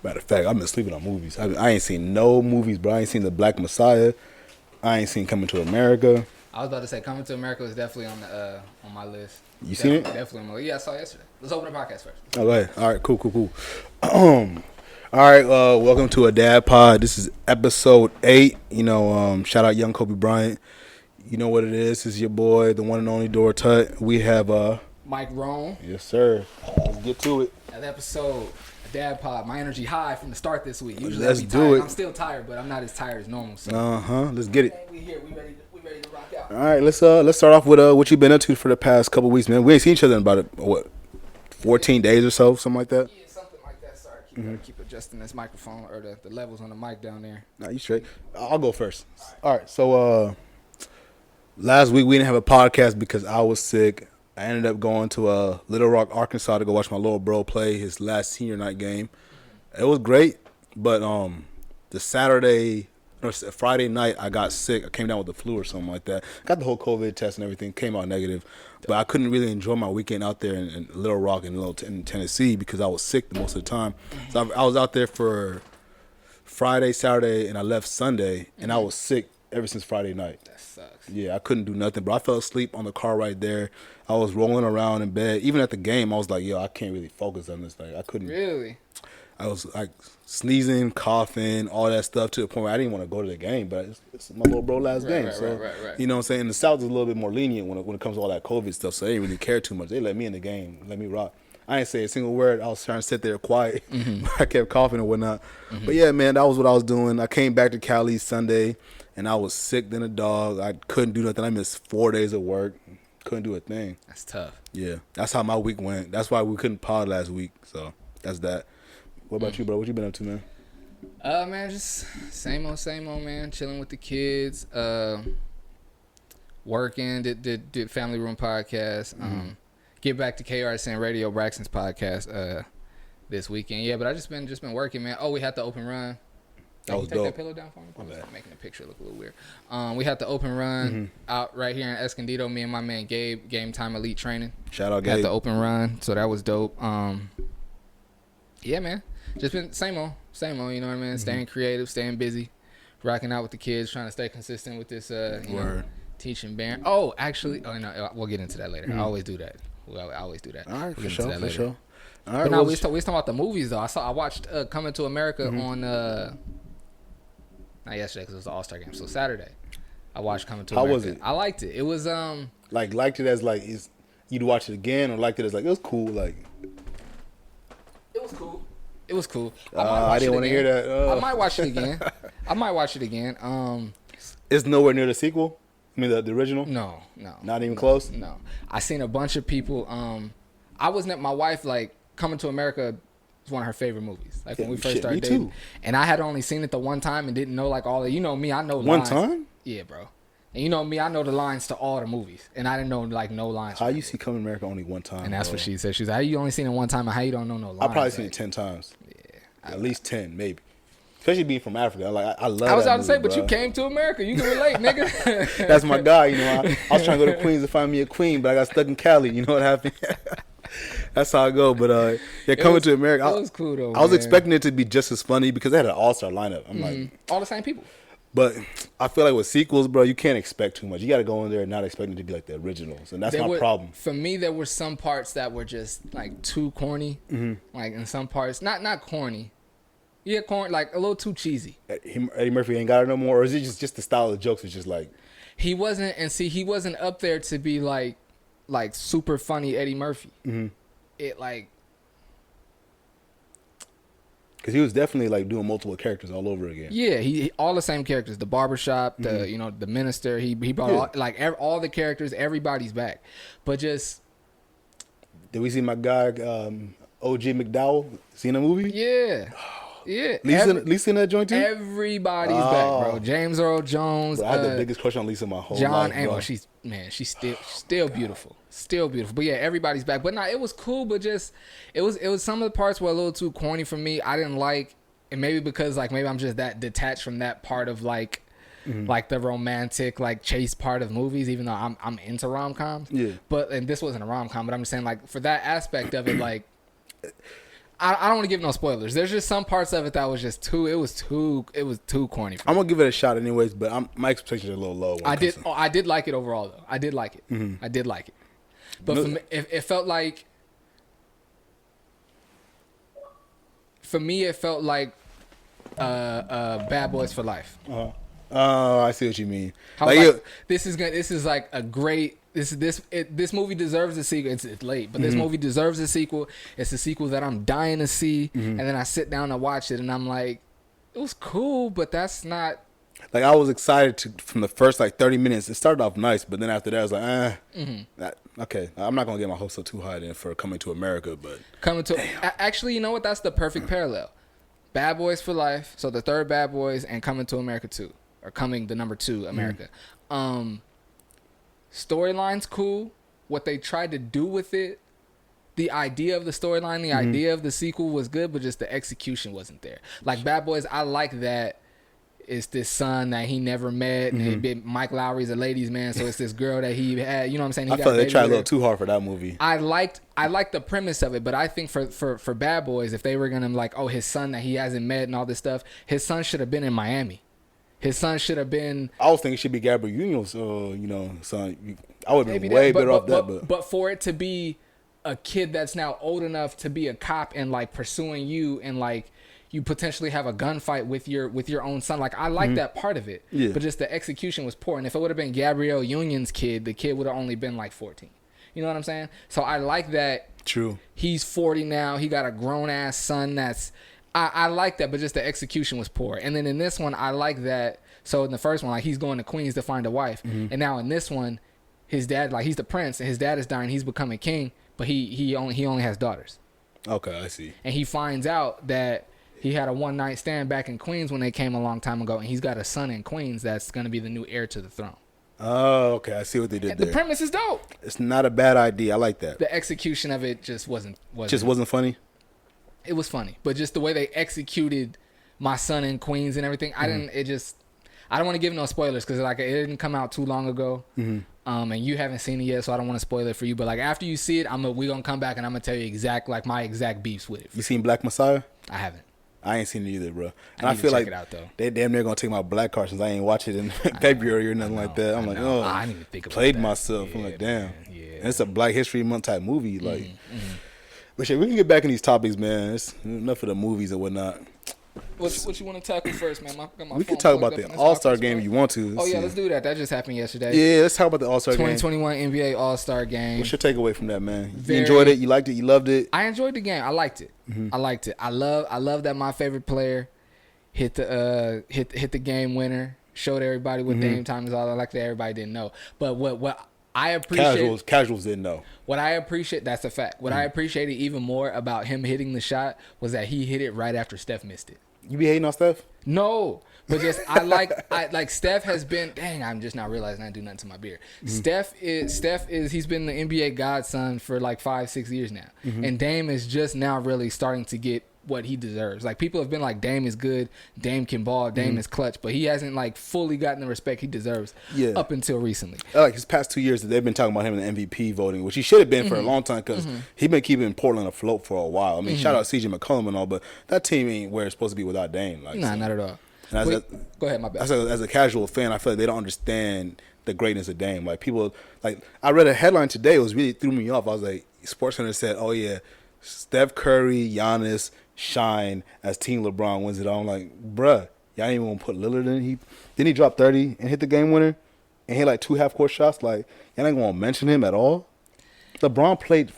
Matter of fact, I've been sleeping on movies. I ain't seen no movies, bro. I ain't seen The Black Messiah. I ain't seen Coming to America. I was about to say Coming to America was definitely on my list. You seen it? Definitely on my list. Yeah, I saw it yesterday. Let's open the podcast first. Oh, go ahead. All right, cool. All right, welcome to a Dad Pod. This is episode 8. Shout out Young Kobe Bryant. You know what it is. This is your boy, the one and only Dora Tut. We have Mike Rome. Yes, sir. Let's get to it. Another episode. Dad Pod, my energy high from the start this week. Usually Let's I be do tired. it. I'm still tired, but I'm not as tired as normal. So. Let's get it. We here. We ready to rock out. All right, let's start off with what you've been up to for the past couple weeks, man. We ain't seen each other in about 14 days or so, something like that. Yeah, something like that. Sorry, keep adjusting this microphone or the levels on the mic down there. Nah, you straight. I'll go first. All right. So last week we didn't have a podcast because I was sick. I ended up going to Little Rock, Arkansas to go watch my little bro play his last senior night game. It was great, but Friday night I got sick. I came down with the flu or something like that. Got the whole COVID test and everything, came out negative. But I couldn't really enjoy my weekend out there in Little Rock and in Tennessee because I was sick most of the time. So I was out there for Friday, Saturday, and I left Sunday, and I was sick ever since Friday night. That sucks. Yeah, I couldn't do nothing, bro. I fell asleep on the car right there. I was rolling around in bed. Even at the game, I was like, yo, I can't really focus on this thing. I couldn't. Really? I was like sneezing, coughing, all that stuff to the point where I didn't want to go to the game, but it's my little bro last game. Right. You know what I'm saying? The South is a little bit more lenient when it comes to all that COVID stuff, so they didn't really care too much. They let me in the game, let me rock. I didn't say a single word. I was trying to sit there quiet. I kept coughing and whatnot. But yeah, man, that was what I was doing. I came back to Cali Sunday, and I was sick than a dog. I couldn't do nothing. I missed 4 days of work. Couldn't do a thing. That's tough. Yeah, that's how my week went. That's why we couldn't pod last week. So that's that. What about you, bro? What you been up to, man? Man, just same old, man. Chilling with the kids. Working. Did Family Room podcast. Get back to KRSN Radio Braxton's podcast this weekend. Yeah, but I just been working, man. Oh, we had the open run. That was take dope. that pillow down for me? I'm making the picture look a little weird. We had the open run out right here in Escondido. Me and my man Gabe, Game Time Elite Training. Shout out, Gabe. Had the open run, so that was dope. Yeah, man. Just been same old, you know what I mean? Staying creative, staying busy, rocking out with the kids, trying to stay consistent with this, teaching band. Oh, actually, no, we'll get into that later. I always do that. I always do that. All right, we'll for sure. All right, but now we was talking about the movies though. I watched Coming to America on not yesterday because it was the All-Star game. So Saturday, I watched Coming to America. How was it? I liked it. It was liked it as you'd watch it again, or liked it as it was cool, like. It was cool. I didn't want to hear that. I might watch it again. It's nowhere near the sequel. I mean, the original. No. Not even close. No. I seen a bunch of people. I wasn't. My wife Coming to America was one of her favorite movies. Like when we first started dating. Too. And I had only seen it the one time and didn't know all the. You know me, I know one lines. time. Yeah, bro. And you know me, I know the lines to all the movies, and I didn't know no lines. How you see Coming to America only one time? And that's what she said. She said, "How you only seen it one time, and how you don't know no lines?" I probably seen it 10 times. Yeah, at least 10, maybe. Especially being from Africa, I love. I was that about to say, movie, but you came to America, you can relate, nigga. That's my guy, I was trying to go to Queens to find me a queen, but I got stuck in Cali. You know what happened? That's how I go. But Coming to America, it was cool though. I was expecting it to be just as funny because they had an all-star lineup. I'm like, all the same people. But I feel like with sequels, bro, you can't expect too much. You got to go in there and not expecting it to be like the originals, and that's my problem. For me, there were some parts that were just too corny. Like in some parts, not corny. Yeah, corny, a little too cheesy. Eddie Murphy ain't got it no more, or is it just the style of the jokes is just like he wasn't up there to be like super funny Eddie Murphy. It because he was definitely doing multiple characters all over again. Yeah, he all the same characters. The barbershop, the minister. He brought all the characters. Everybody's back, but just did we see my guy O.G. McDowell? Seen the movie? Yeah. Yeah, Lisa in that joint too. Everybody's back, bro. James Earl Jones. Bro, I had the biggest crush on Lisa my whole John life. Amos. She's still beautiful, But yeah, everybody's back. But it was cool. But just it was some of the parts were a little too corny for me. I didn't like, and maybe because maybe I'm just that detached from that part of the romantic chase part of movies. Even though I'm into rom-coms. Yeah. And this wasn't a rom-com, but I'm just saying for that aspect of it I don't want to give no spoilers. There's just some parts of it that was just too. It was too corny. For me. I'm gonna give it a shot anyways, but my expectations are a little low. I did like it overall though. I did like it. Mm-hmm. I did like it. But for me, it felt like. For me, it felt like Bad Boys for Life. Oh, I see what you mean. This is like a great. This movie deserves a sequel. It's late, but this movie deserves a sequel. It's a sequel that I'm dying to see, and then I sit down and watch it, and I'm like, it was cool, but that's not. Like I was excited from the first 30 minutes. It started off nice, but then after that, I was like, okay. I'm not gonna get my hopes up too high then for Coming to America, but actually, you know what? That's the perfect parallel. Bad Boys for Life. So the third Bad Boys and Coming to America 2, or Coming the number 2 America. Storyline's cool. What they tried to do with it, the idea of the storyline, the idea of the sequel was good, but just the execution wasn't there. Like Bad Boys, I like that. It's this son that he never met. And Mike Lowry's a ladies' man, so it's this girl that he had. You know what I'm saying? I felt they tried a little too hard for that movie. I liked the premise of it, but I think for Bad Boys, if they were gonna his son that he hasn't met and all this stuff, his son should have been in Miami. His son should have been. I was thinking it should be Gabriel Union's, son. I would have been way better off that. But for it to be a kid that's now old enough to be a cop and pursuing you and you potentially have a gunfight with your own son. I like that part of it. Yeah. But just the execution was poor. And if it would have been Gabrielle Union's kid, the kid would have only been 14. You know what I'm saying? So I like that. True. He's 40 now. He got a grown ass son that's. I like that, but just the execution was poor. And then in this one, I like that. So in the first one, he's going to Queens to find a wife. And now in this one, his dad, he's the prince, and his dad is dying. He's becoming king, but he only has daughters. Okay, I see. And he finds out that he had a one-night stand back in Queens when they came a long time ago, and he's got a son in Queens that's going to be the new heir to the throne. Oh, okay. I see what they did there. The premise is dope. It's not a bad idea. I like that. The execution of it just wasn't funny? It was funny, but just the way they executed my son in Queens and everything, I don't want to give no spoilers because it didn't come out too long ago, and you haven't seen it yet, so I don't want to spoil it for you. But after you see it, we're gonna come back and I'm gonna tell you my exact beefs with it. You seen Black Messiah? I haven't. I ain't seen it either, bro. And I feel like it out, though. They damn near gonna take my black card since I ain't watch it in February or nothing like that. I'm I didn't even think about played that. myself. Yeah, I'm like, damn. Yeah. And it's a Black History Month type movie, But shit, we can get back in these topics, man. It's enough of the movies and whatnot. What you want to tackle first, man? We can talk about the All-Star game if you want to. Let's do that. That just happened yesterday. Yeah, let's talk about the All-Star game. 2021 NBA All-Star game. What's your takeaway from that, man? You enjoyed it? You liked it? You loved it? I enjoyed the game. I liked it. I liked it. I love that my favorite player hit the game winner. Showed everybody what Dame time is all. I like that everybody didn't know. But what I appreciate, casuals didn't know. What I appreciate, that's a fact. What I appreciated even more about him hitting the shot was that he hit it right after Steph missed it. You be hating on Steph? No, but just I like Steph has been. Dang, I'm just not realizing I didn't do nothing to my beard. Steph is he's been the NBA godson for 5-6 years now, and Dame is just now really starting to get what he deserves. People have been like, Dame is good, Dame can ball, Dame is clutch, but he hasn't fully gotten the respect he deserves up until recently. His past 2 years, they've been talking about him in the MVP voting, which he should have been for a long time because he's been keeping Portland afloat for a while. I mean, shout out CJ McCollum and all, but that team ain't where it's supposed to be without Dame. Not at all. Go ahead, my bad. As a casual fan, I feel like they don't understand the greatness of Dame. I read a headline today, it was really threw me off. I was like, SportsCenter said, oh yeah, Steph Curry, Giannis, shine as Team LeBron wins it all. I'm like, bruh, y'all ain't even want to put Lillard in. Didn't he drop 30 and hit the game winner and hit 2 half-court shots? Y'all ain't going to mention him at all? LeBron played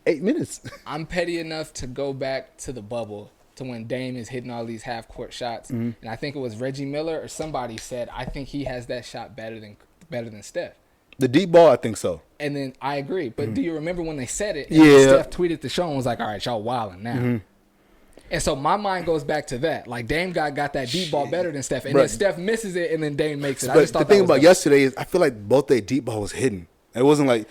8 minutes. I'm petty enough to go back to the bubble to when Dame is hitting all these half-court shots. And I think it was Reggie Miller or somebody said, I think he has that shot better than Steph. The deep ball, I think so. And then I agree. But do you remember when they said it? And Steph tweeted the show and was like, all right, y'all wilding now. And so my mind goes back to that. Dame got that deep ball better than Steph. And then Steph misses it, and then Dame makes it. But the thing about yesterday is I feel like both their deep ball was hidden. It wasn't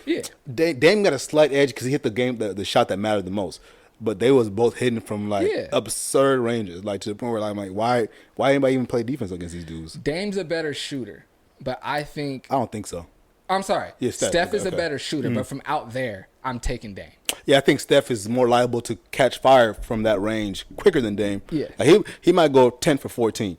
Dame got a slight edge because he hit the shot that mattered the most. But they was both hidden from absurd ranges, to the point where I'm like, why anybody even play defense against these dudes? Dame's a better shooter, but I don't think so. I'm sorry. Yeah, Steph is a better shooter, but from out there, I'm taking Dame. Yeah, I think Steph is more liable to catch fire from that range quicker than Dame. Yeah. Like he might go 10 for 14.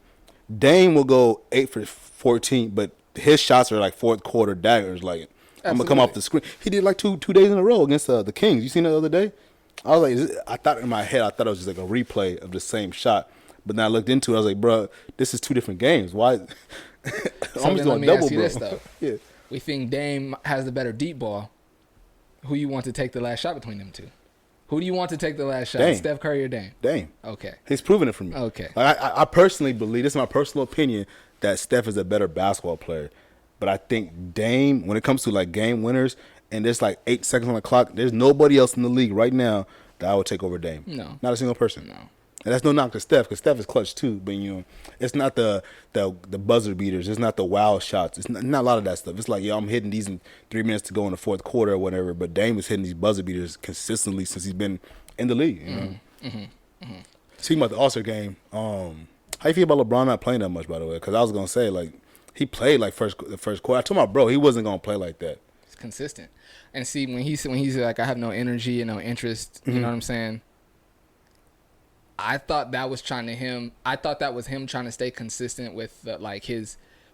Dame will go 8 for 14, but his shots are like fourth quarter daggers. Like, I'm gonna come off the screen. He did like two days in a row against the Kings. You seen that the other day? I was like, I thought in my head, I thought it was just like a replay of the same shot. But then I looked into it. I was like, bro, this is two different games. Why? So I'm then just let doing me double, ask you bro. this though. Yeah. We think Dame has the better deep ball. Who you want to take the last shot between them two? Who do you want to take the last shot? Dame. Steph Curry or Dame? Dame. Okay. He's proven it for me. Okay. Like, I personally believe, this is my personal opinion, that Steph is a better basketball player. But I think Dame, when it comes to like game winners, and there's like 8 seconds on the clock, there's nobody else in the league right now that I would take over Dame. No. Not a single person. No. And that's no knock to Steph, because Steph is clutch too. But it's not the buzzer beaters. It's not the wow shots. It's not a lot of that stuff. It's like, I'm hitting these in 3 minutes to go in the fourth quarter or whatever. But Dame is hitting these buzzer beaters consistently since he's been in the league. Speaking about the All-Star game, how you feel about LeBron not playing that much, by the way? Because I was gonna say, like, he played like the first quarter. I told my bro he wasn't gonna play like that. It's consistent. And see, when he's like, I have no energy and no interest. You know what I'm saying? I thought that was him trying to stay consistent with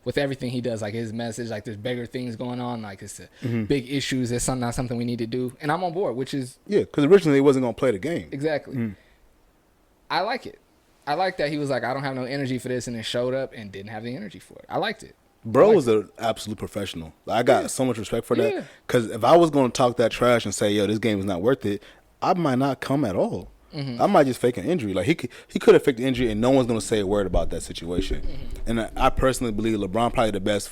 with everything he does, like his message, like there's bigger things going on, like it's big issues. It's not something we need to do, and I'm on board. Which is because originally he wasn't gonna play the game. Exactly. I like it. I like that he was like, I don't have no energy for this, and then showed up and didn't have the energy for it. I liked it. Bro was an absolute professional. I got so much respect for that. Because if I was going to talk that trash and say, yo, this game is not worth it, I might not come at all. I might just fake an injury. Like, he could have faked an injury and no one's going to say a word about that situation. And I personally believe LeBron probably the best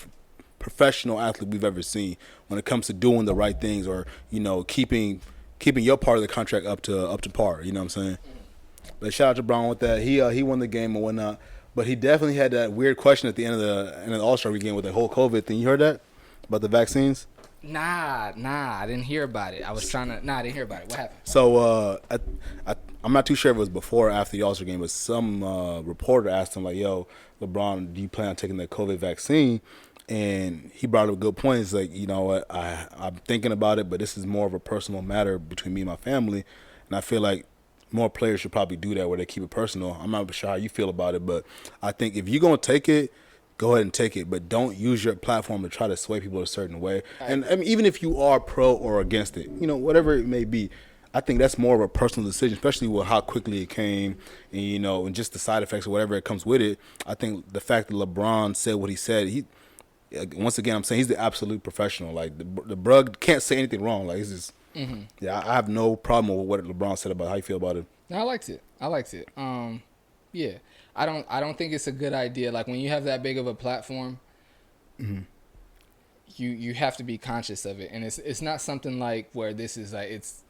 professional athlete we've ever seen when it comes to doing the right things, or, keeping your part of the contract up to par. You know what I'm saying? But shout out to Brown with that. He won the game and whatnot. But he definitely had that weird question at the end of the All-Star weekend with the whole COVID thing. You heard that? About the vaccines? Nah, I didn't hear about it. I didn't hear about it. What happened? So I'm not too sure if it was before or after the All-Star game, but some reporter asked him, like, yo, LeBron, do you plan on taking the COVID vaccine? And he brought up a good point. It's like, you know what, I'm thinking about it, but this is more of a personal matter between me and my family. And I feel like more players should probably do that, where they keep it personal. I'm not sure how you feel about it, but I think if you're going to take it, go ahead and take it, but don't use your platform to try to sway people a certain way. And I mean, even if you are pro or against it, whatever it may be, I think that's more of a personal decision, especially with how quickly it came, and and just the side effects or whatever it comes with it. I think the fact that LeBron said what he said, once again, I'm saying he's the absolute professional. Like, the brug can't say anything wrong. Like, it's just, I have no problem with what LeBron said about how you feel about it. No, I liked it. Yeah. I don't think it's a good idea. Like, when you have that big of a platform, you have to be conscious of it. And it's not something like where this is like, it's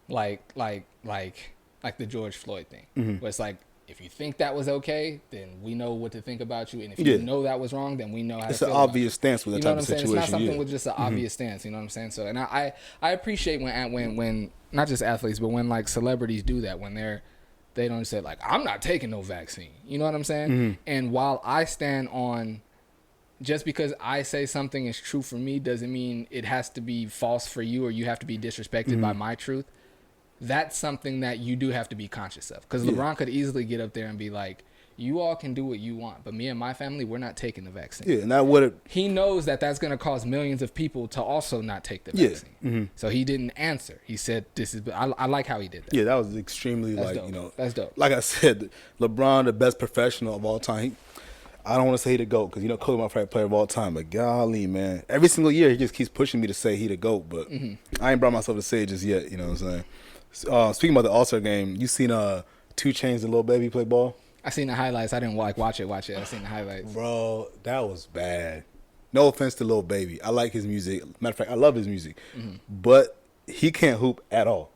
like the George Floyd thing, where it's like, if you think that was okay, then we know what to think about you. And if you know that was wrong, then we know how to feel. It's an obvious stance with that type of situation. It's not something with just an obvious stance. You know what I'm saying? So, and I appreciate when not just athletes, but when like celebrities do that, when they don't say like, I'm not taking no vaccine. You know what I'm saying? And while I stand on, just because I say something is true for me doesn't mean it has to be false for you, or you have to be disrespected by my truth. That's something that you do have to be conscious of. Because LeBron could easily get up there and be like, you all can do what you want, but me and my family, we're not taking the vaccine. Yeah, and that would he knows that that's going to cause millions of people to also not take the vaccine. So he didn't answer. He said, "This is." I like how he did that. Yeah, that was extremely that's dope. That's dope. Like I said, LeBron, the best professional of all time. I don't want to say he the GOAT, because Kobe my favorite player of all time. But golly, man, every single year he just keeps pushing me to say he the GOAT. But I ain't brought myself to say it just yet. You know what I'm saying? Speaking about the All-Star game, you seen 2 Chainz and Lil Baby play ball? I seen the highlights. I didn't watch it. I seen the highlights. Bro, that was bad. No offense to Lil Baby. I like his music. Matter of fact, I love his music. But he can't hoop at all.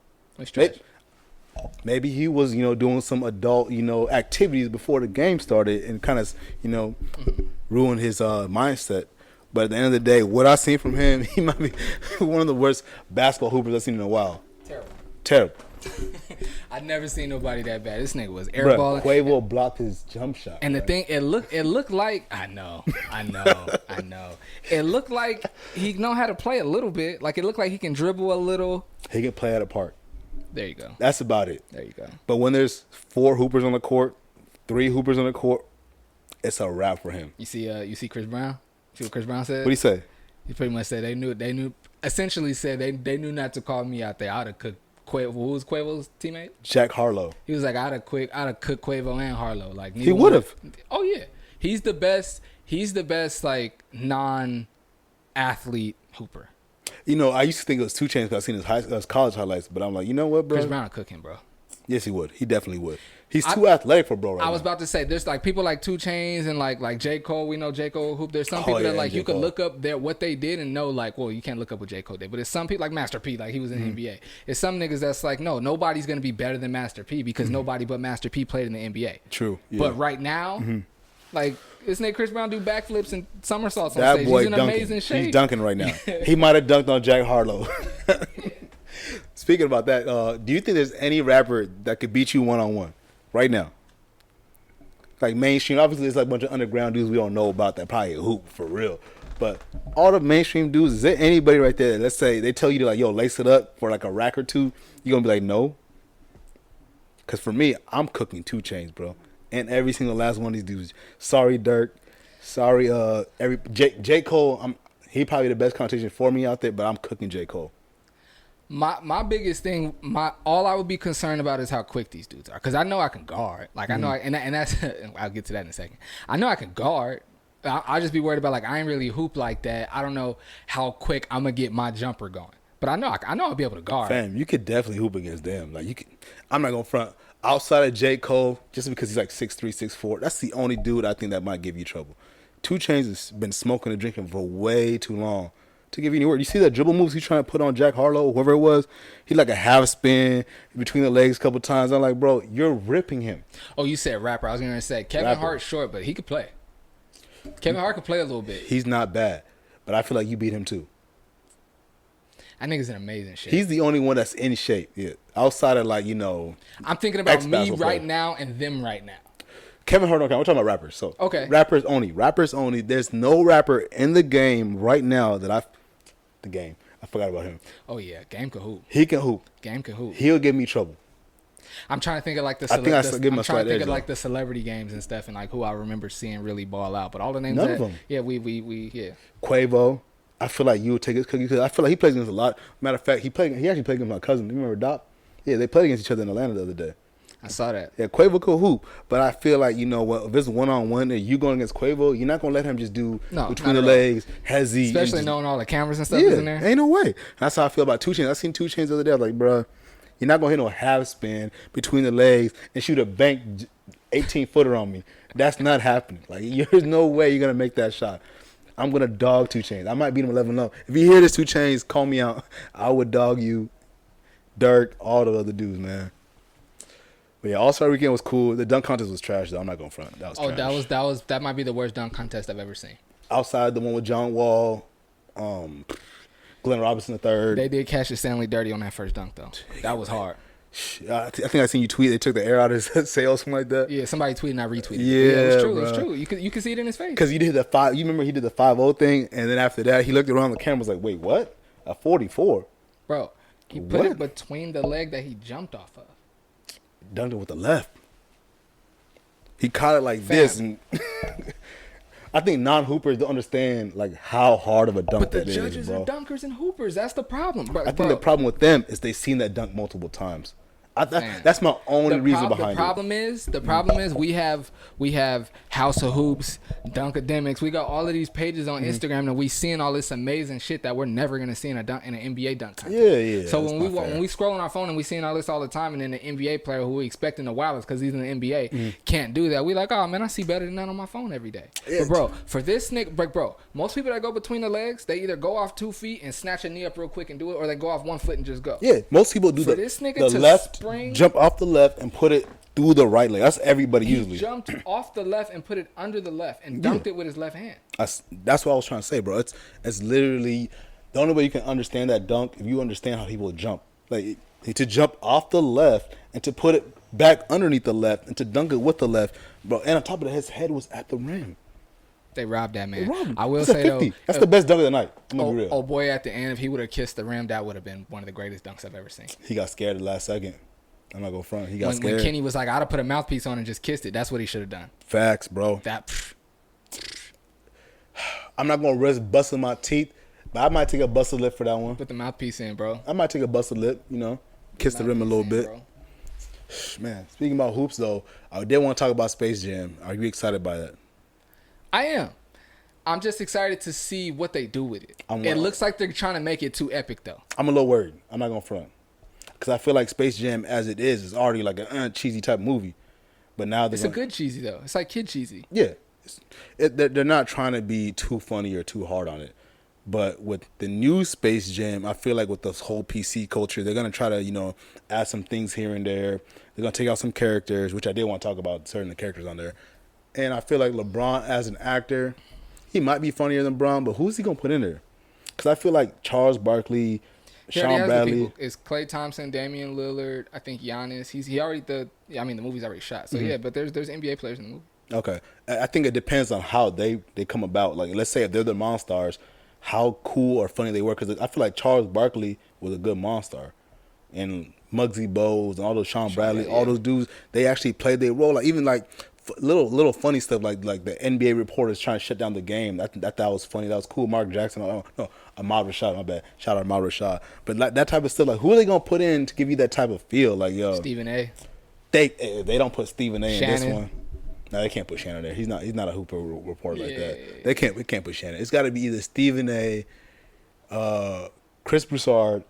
Maybe he was, doing some adult, activities before the game started and kind of, ruined his mindset. But at the end of the day, what I seen from him, he might be one of the worst basketball hoopers I've seen in a while. Terrible. I've never seen nobody that bad. This nigga was airballing. Quavo blocked his jump shot. And the thing, it looked like I know. It looked like he know how to play a little bit. Like, it looked like he can dribble a little. He can play at a park. There you go. That's about it. There you go. But when there's 4 hoopers on the court, 3 hoopers on the court, it's a wrap for him. You see Chris Brown? See what Chris Brown said? What do you say? He pretty much said they knew essentially said they knew not to call me out there. I'd have cooked Quavo. Who was Quavo's teammate? Jack Harlow. He was like, I'd have cooked Quavo and Harlow. Like he would have. Oh yeah. He's the best like non-athlete hooper. You know, I used to think it was 2 Chainz because I seen his college highlights, but I'm like, you know what, bro? Chris Brown would cook him, bro. Yes, he would. He definitely would. He's too athletic for bro right now. I was about to say, there's like people like 2 Chainz and like J. Cole. We know J. Cole hoop. There's some people that like you could look up what they did and know like, well, you can't look up what J. Cole did. But it's some people like Master P, like he was in the NBA. It's some niggas that's like, no, nobody's going to be better than Master P because nobody but Master P played in the NBA. True. Yeah. But right now, like this nigga Chris Brown do backflips and somersaults on that stage. Boy He's in dunking. amazing shape. He's dunking right now. He might have dunked on Jack Harlow. Speaking about that, do you think there's any rapper that could beat you one-on-one right now? Like mainstream, obviously there's like a bunch of underground dudes we don't know about that probably hoop for real. But all the mainstream dudes, is there anybody right there, let's say they tell you to like, yo, lace it up for like a rack or two, you're going to be like, no? Because for me, I'm cooking 2 Chainz, bro. And every single last one of these dudes. Sorry, Dirk. Sorry, J. Cole, he probably the best competition for me out there, but I'm cooking J. Cole. My biggest thing, all I would be concerned about is how quick these dudes are, because I know I can guard. Like I know, and that's I'll get to that in a second. I know I can guard. I'll just be worried about like I ain't really hoop like that. I don't know how quick I'm gonna get my jumper going, but I know I'll be able to guard. Fam, you could definitely hoop against them. Like you can. I'm not gonna front. Outside of J. Cole, just because he's like 6'3", 6'4", that's the only dude I think that might give you trouble. 2 Chainz has been smoking and drinking for way too long to give you any word. You see that dribble moves he's trying to put on Jack Harlow, whoever it was? He like a half spin between the legs a couple times. I'm like, bro, you're ripping him. Oh, you said rapper. I was going to say Kevin Hart's short, but he could play. Kevin Hart could play a little bit. He's not bad, but I feel like you beat him too. That nigga's in amazing shape. He's the only one that's in shape. Yeah, outside of like, you know. I'm thinking about me right now and them right now. Kevin Hart, okay, we're talking about rappers. So okay, rappers only. There's no rapper in the game right now that I forgot about him. Oh yeah, Game can hoop. He can hoop. Game can hoop. He'll give me trouble. I'm trying to think of like the. I'm trying to think of like the celebrity games and stuff, and like who I remember seeing really ball out. But all the names, none of them. Yeah, we yeah. Quavo, I feel like you would take his cookie because I feel like he plays against a lot. Matter of fact, he actually played against my cousin. You remember Doc? Yeah, they played against each other in Atlanta the other day. I saw that. Yeah, Quavo could hoop, but I feel like, you know what, if it's one-on-one and you going against Quavo, you're not going to let him just do between the legs, hezzy. Especially knowing all the cameras and stuff is in there. Ain't no way. That's how I feel about 2 Chainz. I seen 2 Chainz the other day. I was like, bro, you're not going to hit no half spin between the legs and shoot a bank 18-footer on me. That's not happening. Like, there's no way you're going to make that shot. I'm going to dog 2 Chainz. I might beat him 11-0. If you hear this 2 Chainz, call me out. I would dog you, Dirk, all the other dudes, man. But yeah, All-Star Weekend was cool. The dunk contest was trash, though. I'm not going to front. That was trash. That might be the worst dunk contest I've ever seen. Outside the one with John Wall, Glenn Robinson III. They did catch the Stanley dirty on that first dunk, though. That was hard. I think I seen you tweet. They took the air out of his sail, something like that. Yeah, somebody tweeted and I retweeted. Yeah, it was true. bro. It was true. You could see it in his face. Because you did the 5. You remember he did the 5-0 thing, and then after that, he looked around the camera, was like, "Wait, what? A 44?" Bro, he put it between the leg that he jumped off of. Dunked it with the left. He caught it like this, and I think non-hoopers don't understand like how hard of a dunk that is, bro. But the judges are dunkers and hoopers. That's the problem, bro. I think the problem with them is they've seen that dunk multiple times. That's my only reason behind it. The problem is we have House of Hoops, Dunkademics. We got all of these pages on Instagram and we seeing all this amazing shit that we're never gonna see in an NBA dunk contest. Yeah. So when we scroll on our phone and we seeing all this all the time, and then the NBA player who we expecting the wildest because he's in the NBA can't do that. We like, oh man, I see better than that on my phone every day. But bro, for this nigga, bro, most people that go between the legs, they either go off 2 feet and snatch a knee up real quick and do it, or they go off 1 foot and just go. Yeah, most people do the left. Jump off the left and put it through the right leg. That's everybody usually. He jumped off the left and put it under the left and dunked it with his left hand. That's what I was trying to say, bro. It's literally the only way you can understand that dunk if you understand how people jump. Like to jump off the left and to put it back underneath the left and to dunk it with the left, bro. And on top of that, his head was at the rim. They robbed that man. They robbed him. I will It's a say 50. though, That's the best dunk of the night. I'm gonna be real. oh boy, at the end, if he would have kissed the rim, that would have been one of the greatest dunks I've ever seen. He got scared at the last second. I'm not gonna front. He got scared. When Kenny was like, I'd have put a mouthpiece on and just kissed it. That's what he should have done. Facts, bro. I'm not gonna risk busting my teeth, but I might take a busted lip for that one. Put the mouthpiece in, bro. I might take a busted lip, kiss the rim a little bit. Bro. Man, speaking about hoops though, I did want to talk about Space Jam. Are you excited by that? I am. I'm just excited to see what they do with it. It looks like they're trying to make it too epic, though. I'm a little worried. I'm not gonna front, because I feel like Space Jam, as it is already like a cheesy type movie. But now it's a good cheesy though. It's like kid cheesy. Yeah, they're not trying to be too funny or too hard on it. But with the new Space Jam, I feel like with this whole PC culture, they're gonna try to add some things here and there. They're gonna take out some characters, which I did want to talk about certain of the characters on there. And I feel like LeBron as an actor, he might be funnier than Bron, but who's he gonna put in there? Because I feel like Charles Barkley, Sean Bradley, it's Klay Thompson, Damian Lillard, I think Giannis. The movie's already shot. So yeah, but there's NBA players in the movie. Okay, I think it depends on how they come about. Like, let's say if they're the Monstars, how cool or funny they were. Because I feel like Charles Barkley was a good Monstar, and Muggsy Bogues and all those Sean Bradley, all those dudes, they actually played their role. Like even like little funny stuff like the NBA reporters trying to shut down the game. That was funny. That was cool. Mark Jackson. Oh no, Ahmad Rashad. My bad. Shout out Ahmad Rashad. But like that type of stuff. Like who are they gonna put in to give you that type of feel? Like Stephen A. They don't put Stephen A. Shannon. in this one. No, they can't put Shannon there. He's not a hooper reporter like that. We can't put Shannon. It's got to be either Stephen A., Chris Broussard,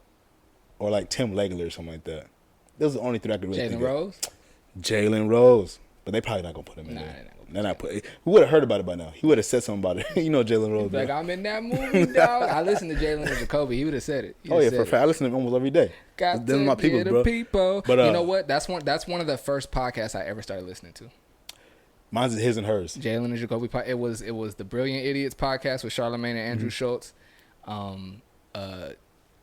or like Tim Legler or something like that. Those are the only three I could really think of. Jalen Rose. But they probably not going to put him in there. They're not put. We would have heard about it by now. He would have said something about it. Jalen Rose. Like, I'm in that movie, dog. I listened to Jalen and Jacoby. He would have said it. For a fact. I listen to him almost every day. Got them to my people, bro. People. But you know what? That's one of the first podcasts I ever started listening to. Mine's his and hers. Jalen and Jacoby. It was the Brilliant Idiots podcast with Charlamagne and Andrew Schultz.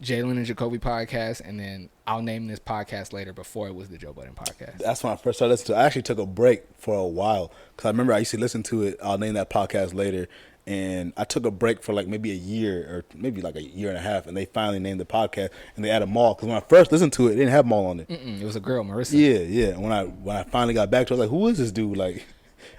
Jalen and Jacoby podcast, and then I'll name this podcast later before it was the Joe Budden podcast. That's when I first started listening to it. I actually took a break for a while because I remember I used to listen to it. I'll name that podcast later. And I took a break for like maybe a year or maybe like a year and a half, and they finally named the podcast and they added Maul. Because when I first listened to it, it didn't have Maul on it. It was a girl, Marissa. Yeah. And when I finally got back to it, I was like, who is this dude? Like,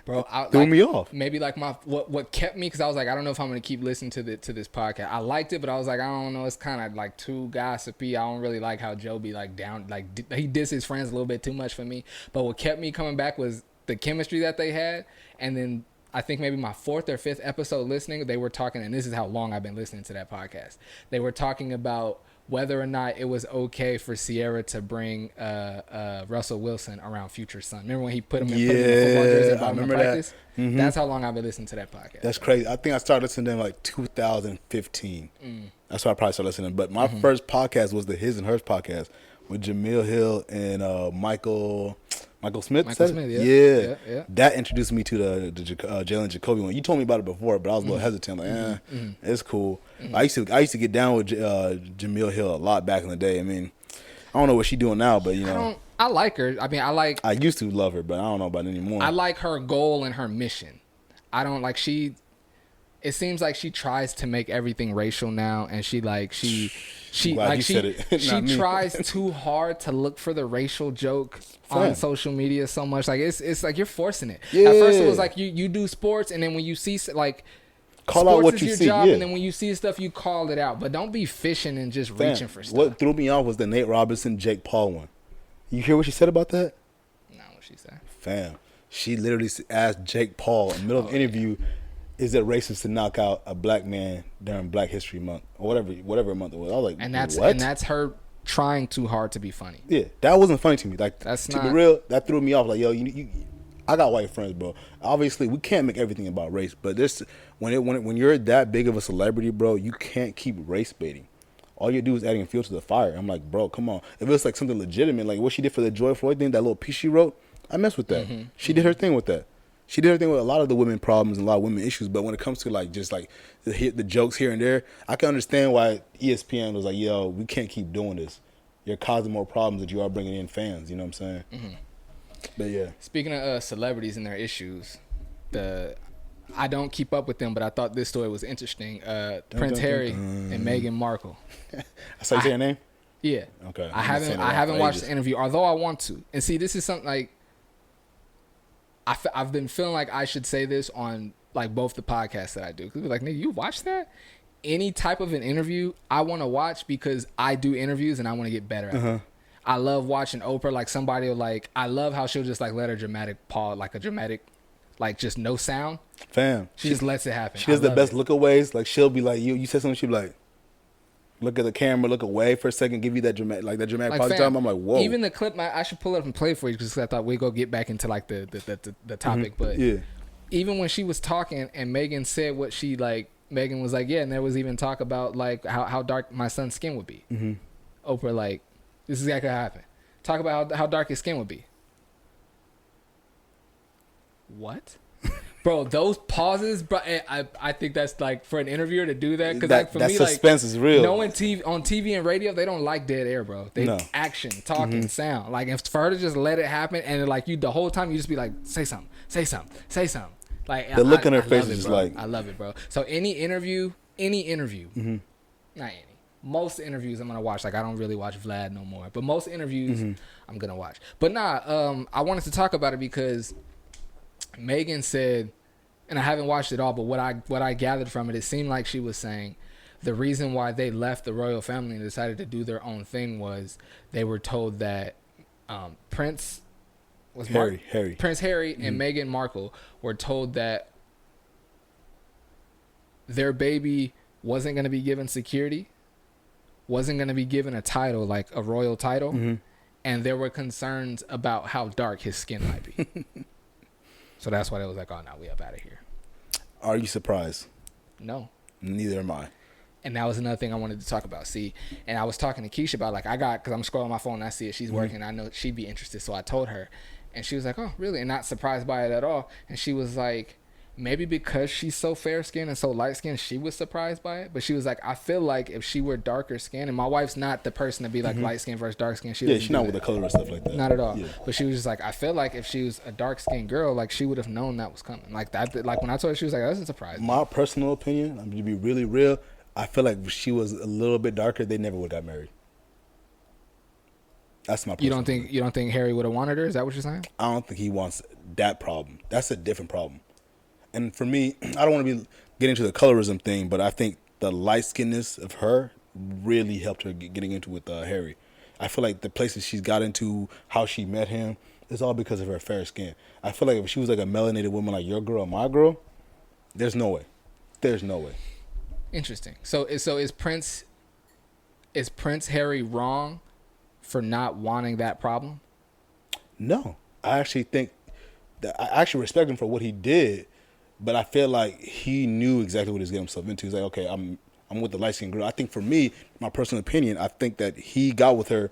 bro, threw me off. Maybe like what kept me, because I was like, I don't know if I'm gonna keep listening to this podcast. I liked it, but I was like, I don't know, it's kind of like too gossipy. I don't really like how Joe be like down, like he dissed his friends a little bit too much for me. But what kept me coming back was the chemistry that they had, and then I think maybe my 4th or 5th episode listening, they were talking, and this is how long I've been listening to that podcast. They were talking about whether or not it was okay for Sierra to bring Russell Wilson around Future's son. Remember when he put him in the football jersey and brought him to practice? Mm-hmm. That's how long I've been listening to that podcast. That's crazy. I think I started listening to them like 2015. That's why I probably started listening. But my first podcast was the His and Hers podcast with Jamil Hill and Michael Smith. Yeah. That introduced me to the Jalen Jacoby one. You told me about it before, but I was a little hesitant. Like, it's cool. I used to get down with Jamil Hill a lot back in the day. I mean, I don't know what she's doing now, but I like her. I mean, I used to love her, but I don't know about it anymore. I like her goal and her mission. I don't like it seems like she tries to make everything racial now, and she tries too hard to look for the racial joke on social media so much. Like it's like you're forcing it. Yeah. At first it was like you do sports, and then when you see like call sports out what is you your see, job, yeah. And then when you see stuff, you call it out. But don't be fishing and just reaching for stuff. What threw me off was the Nate Robinson Jake Paul one. You hear what she said about that? No, what she said? Fam, she literally asked Jake Paul in the middle of the interview, is it racist to knock out a black man during Black History Month or whatever month it was? I was like, and that's what? And that's her trying too hard to be funny. Yeah, that wasn't funny to me. Like, that's to be real, that threw me off. Like, yo, I got white friends, bro. Obviously, we can't make everything about race, but when you're that big of a celebrity, bro, you can't keep race baiting. All you do is adding fuel to the fire. I'm like, bro, come on. If it's like something legitimate, like what she did for the George Floyd thing, that little piece she wrote, I mess with that. She did her thing with that. She did her thing with a lot of the women problems and a lot of women issues, but when it comes to like just like the jokes here and there, I can understand why ESPN was like, yo, we can't keep doing this. You're causing more problems that you are bringing in fans. You know what I'm saying? But yeah. Speaking of celebrities and their issues, I don't keep up with them, but I thought this story was interesting. Prince Harry and Meghan Markle. I say your name. Yeah. Okay. I haven't watched the interview, although I want to. And see, this is something like I've been feeling like I should say this on like both the podcasts that I do. Cause like, nigga, you watch that? Any type of an interview I want to watch because I do interviews and I want to get better at it. I love watching Oprah. Like somebody will like, I love how she'll just like let her dramatic pause, like a dramatic, like just no sound. Fam. She just lets it happen. She does the best lookaways. Like she'll be like, you said something, she'll be like, look at the camera, look away for a second, give you that dramatic, like pause time. I'm like, whoa. Even the clip, I should pull it up and play it for you because I thought we'd go get back into like the topic. But yeah, even when she was talking and Megan said what she like, Megan was like, yeah, and there was even talk about like how dark my son's skin would be. Oprah like, this is exactly what happened. Talk about how dark his skin would be. What? Bro, those pauses, bro. I think that's like for an interviewer to do that because like for me, suspense is real. Knowing on TV and radio, they don't like dead air, bro. They action, talking, sound. Like if for her to just let it happen and like you the whole time you just be like, say something. Like the look on her face is just like, I love it, bro. So any interview, not any. Most interviews I'm gonna watch. Like I don't really watch Vlad no more, but most interviews I'm gonna watch. But I wanted to talk about it because Megan said, and I haven't watched it all, but what I gathered from it, it seemed like she was saying the reason why they left the royal family and decided to do their own thing was they were told that Prince Harry and Meghan Markle were told that their baby wasn't going to be given security, wasn't going to be given a title, like a royal title, and there were concerns about how dark his skin might be. So that's why they was like, oh, no, we up out of here. Are you surprised? No. Neither am I. And that was another thing I wanted to talk about. See, and I was talking to Keisha about, like, because I'm scrolling my phone and I see it. She's working. I know she'd be interested. So I told her. And she was like, oh, really? And not surprised by it at all. And she was like, maybe because she's so fair-skinned and so light-skinned, she was surprised by it. But she was like, I feel like if she were darker-skinned, and my wife's not the person to be like light-skinned versus dark-skinned. She's not with the color and stuff like that. Not at all. Yeah. But she was just like, I feel like if she was a dark-skinned girl, like she would have known that was coming. Like that. Like when I told her, she was like, that doesn't surprise me. My personal opinion, I'm going to be really real, I feel like if she was a little bit darker, they never would have got married. That's my personal opinion. You don't think Harry would have wanted her? Is that what you're saying? I don't think he wants that problem. That's a different problem. And for me, I don't want to get into the colorism thing, but I think the light-skinnedness of her really helped her getting into with Harry. I feel like the places she's got into, how she met him, it's all because of her fair skin. I feel like if she was like a melanated woman like your girl, my girl, there's no way. There's no way. Interesting. So is Prince Harry wrong for not wanting that problem? No. I actually think that I actually respect him for what he did. But I feel like he knew exactly what he was getting himself into. He's like, okay, I'm with the light-skinned girl. I think for me, my personal opinion, I think that he got with her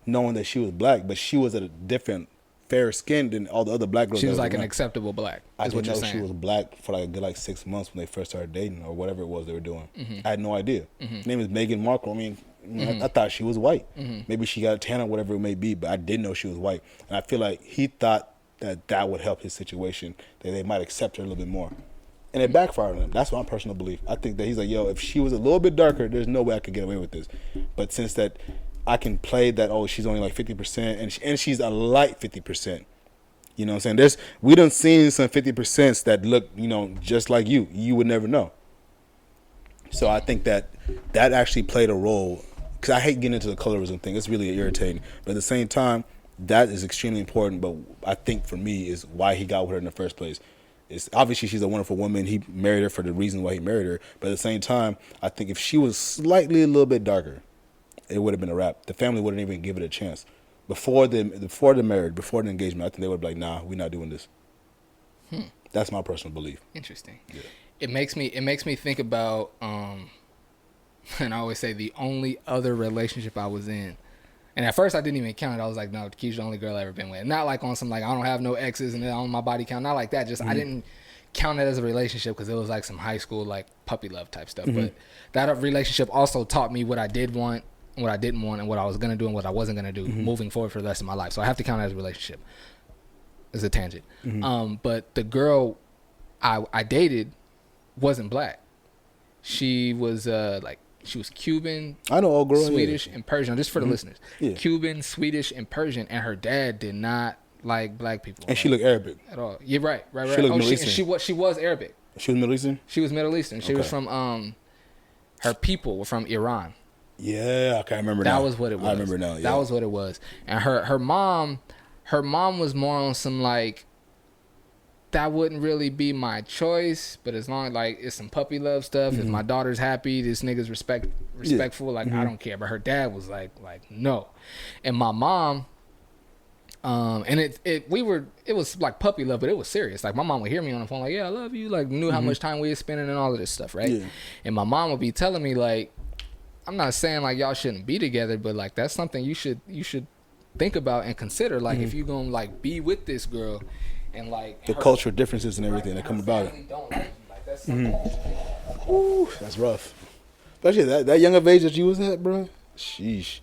knowing that she was black, but she was a different, fair skin than all the other black girls. She was like an acceptable black. I didn't know she was black for like a good 6 months when they first started dating or whatever it was they were doing. I had no idea. Her name is Meghan Markle. I mean, I thought she was white. Maybe she got a tan or whatever it may be, but I didn't know she was white. And I feel like he thought that would help his situation, that they might accept her a little bit more. And it backfired on him. That's my personal belief. I think that he's like, yo, if she was a little bit darker, there's no way I could get away with this. But since that I can play that, oh, she's only like 50% and she's a light 50%. You know what I'm saying? We done seen some 50% that look, just like you. You would never know. So I think that actually played a role. Because I hate getting into the colorism thing. It's really irritating. But at the same time, that is extremely important, but I think for me is why he got with her in the first place. It's obviously she's a wonderful woman. He married her for the reason why he married her. But at the same time, I think if she was slightly a little bit darker, it would have been a wrap. The family wouldn't even give it a chance. Before the marriage, before the engagement, I think they would be like, nah, we're not doing this. That's my personal belief. Interesting. Yeah. It makes me think about, and I always say the only other relationship I was in. And at first I didn't even count it. I was like, no, Keisha's the only girl I've ever been with. Not like on some, like, I don't have no exes and on my body count. Not like that. Just I didn't count it as a relationship because it was like some high school, like, puppy love type stuff. But that relationship also taught me what I did want and what I didn't want and what I was going to do and what I wasn't going to do moving forward for the rest of my life. So I have to count it as a relationship. It's a tangent. But the girl, I dated wasn't black. She was she was Cuban. I know, old girl, Swedish and Persian. Just for the listeners, Yeah. Cuban, Swedish, and Persian. And her dad did not like black people. And she looked Arabic at all. You're right. She looked Middle Eastern. She was Arabic. She was Middle Eastern. She was Middle Eastern. She was Okay. from her people were from Iran. Yeah, okay, I remember now. That was what it was. I remember now. Yeah. That was what it was. And her mom was more on some like, that wouldn't really be my choice, but as long as like it's some puppy love stuff, if my daughter's happy, this nigga's respectful, like I don't care. But her dad was like no. And my mom, and it was like puppy love, but it was serious. Like my mom would hear me on the phone like, yeah, I love you, like knew how much time we were spending and all of this stuff, right? Yeah. And my mom would be telling me like, I'm not saying like y'all shouldn't be together, but like that's something you should think about and consider. Like if you gonna like be with this girl, and like the cultural differences and everything that come about it. Don't like you. Like that's something. Ooh, that's rough. Especially that young of age that you was at, bro. Sheesh.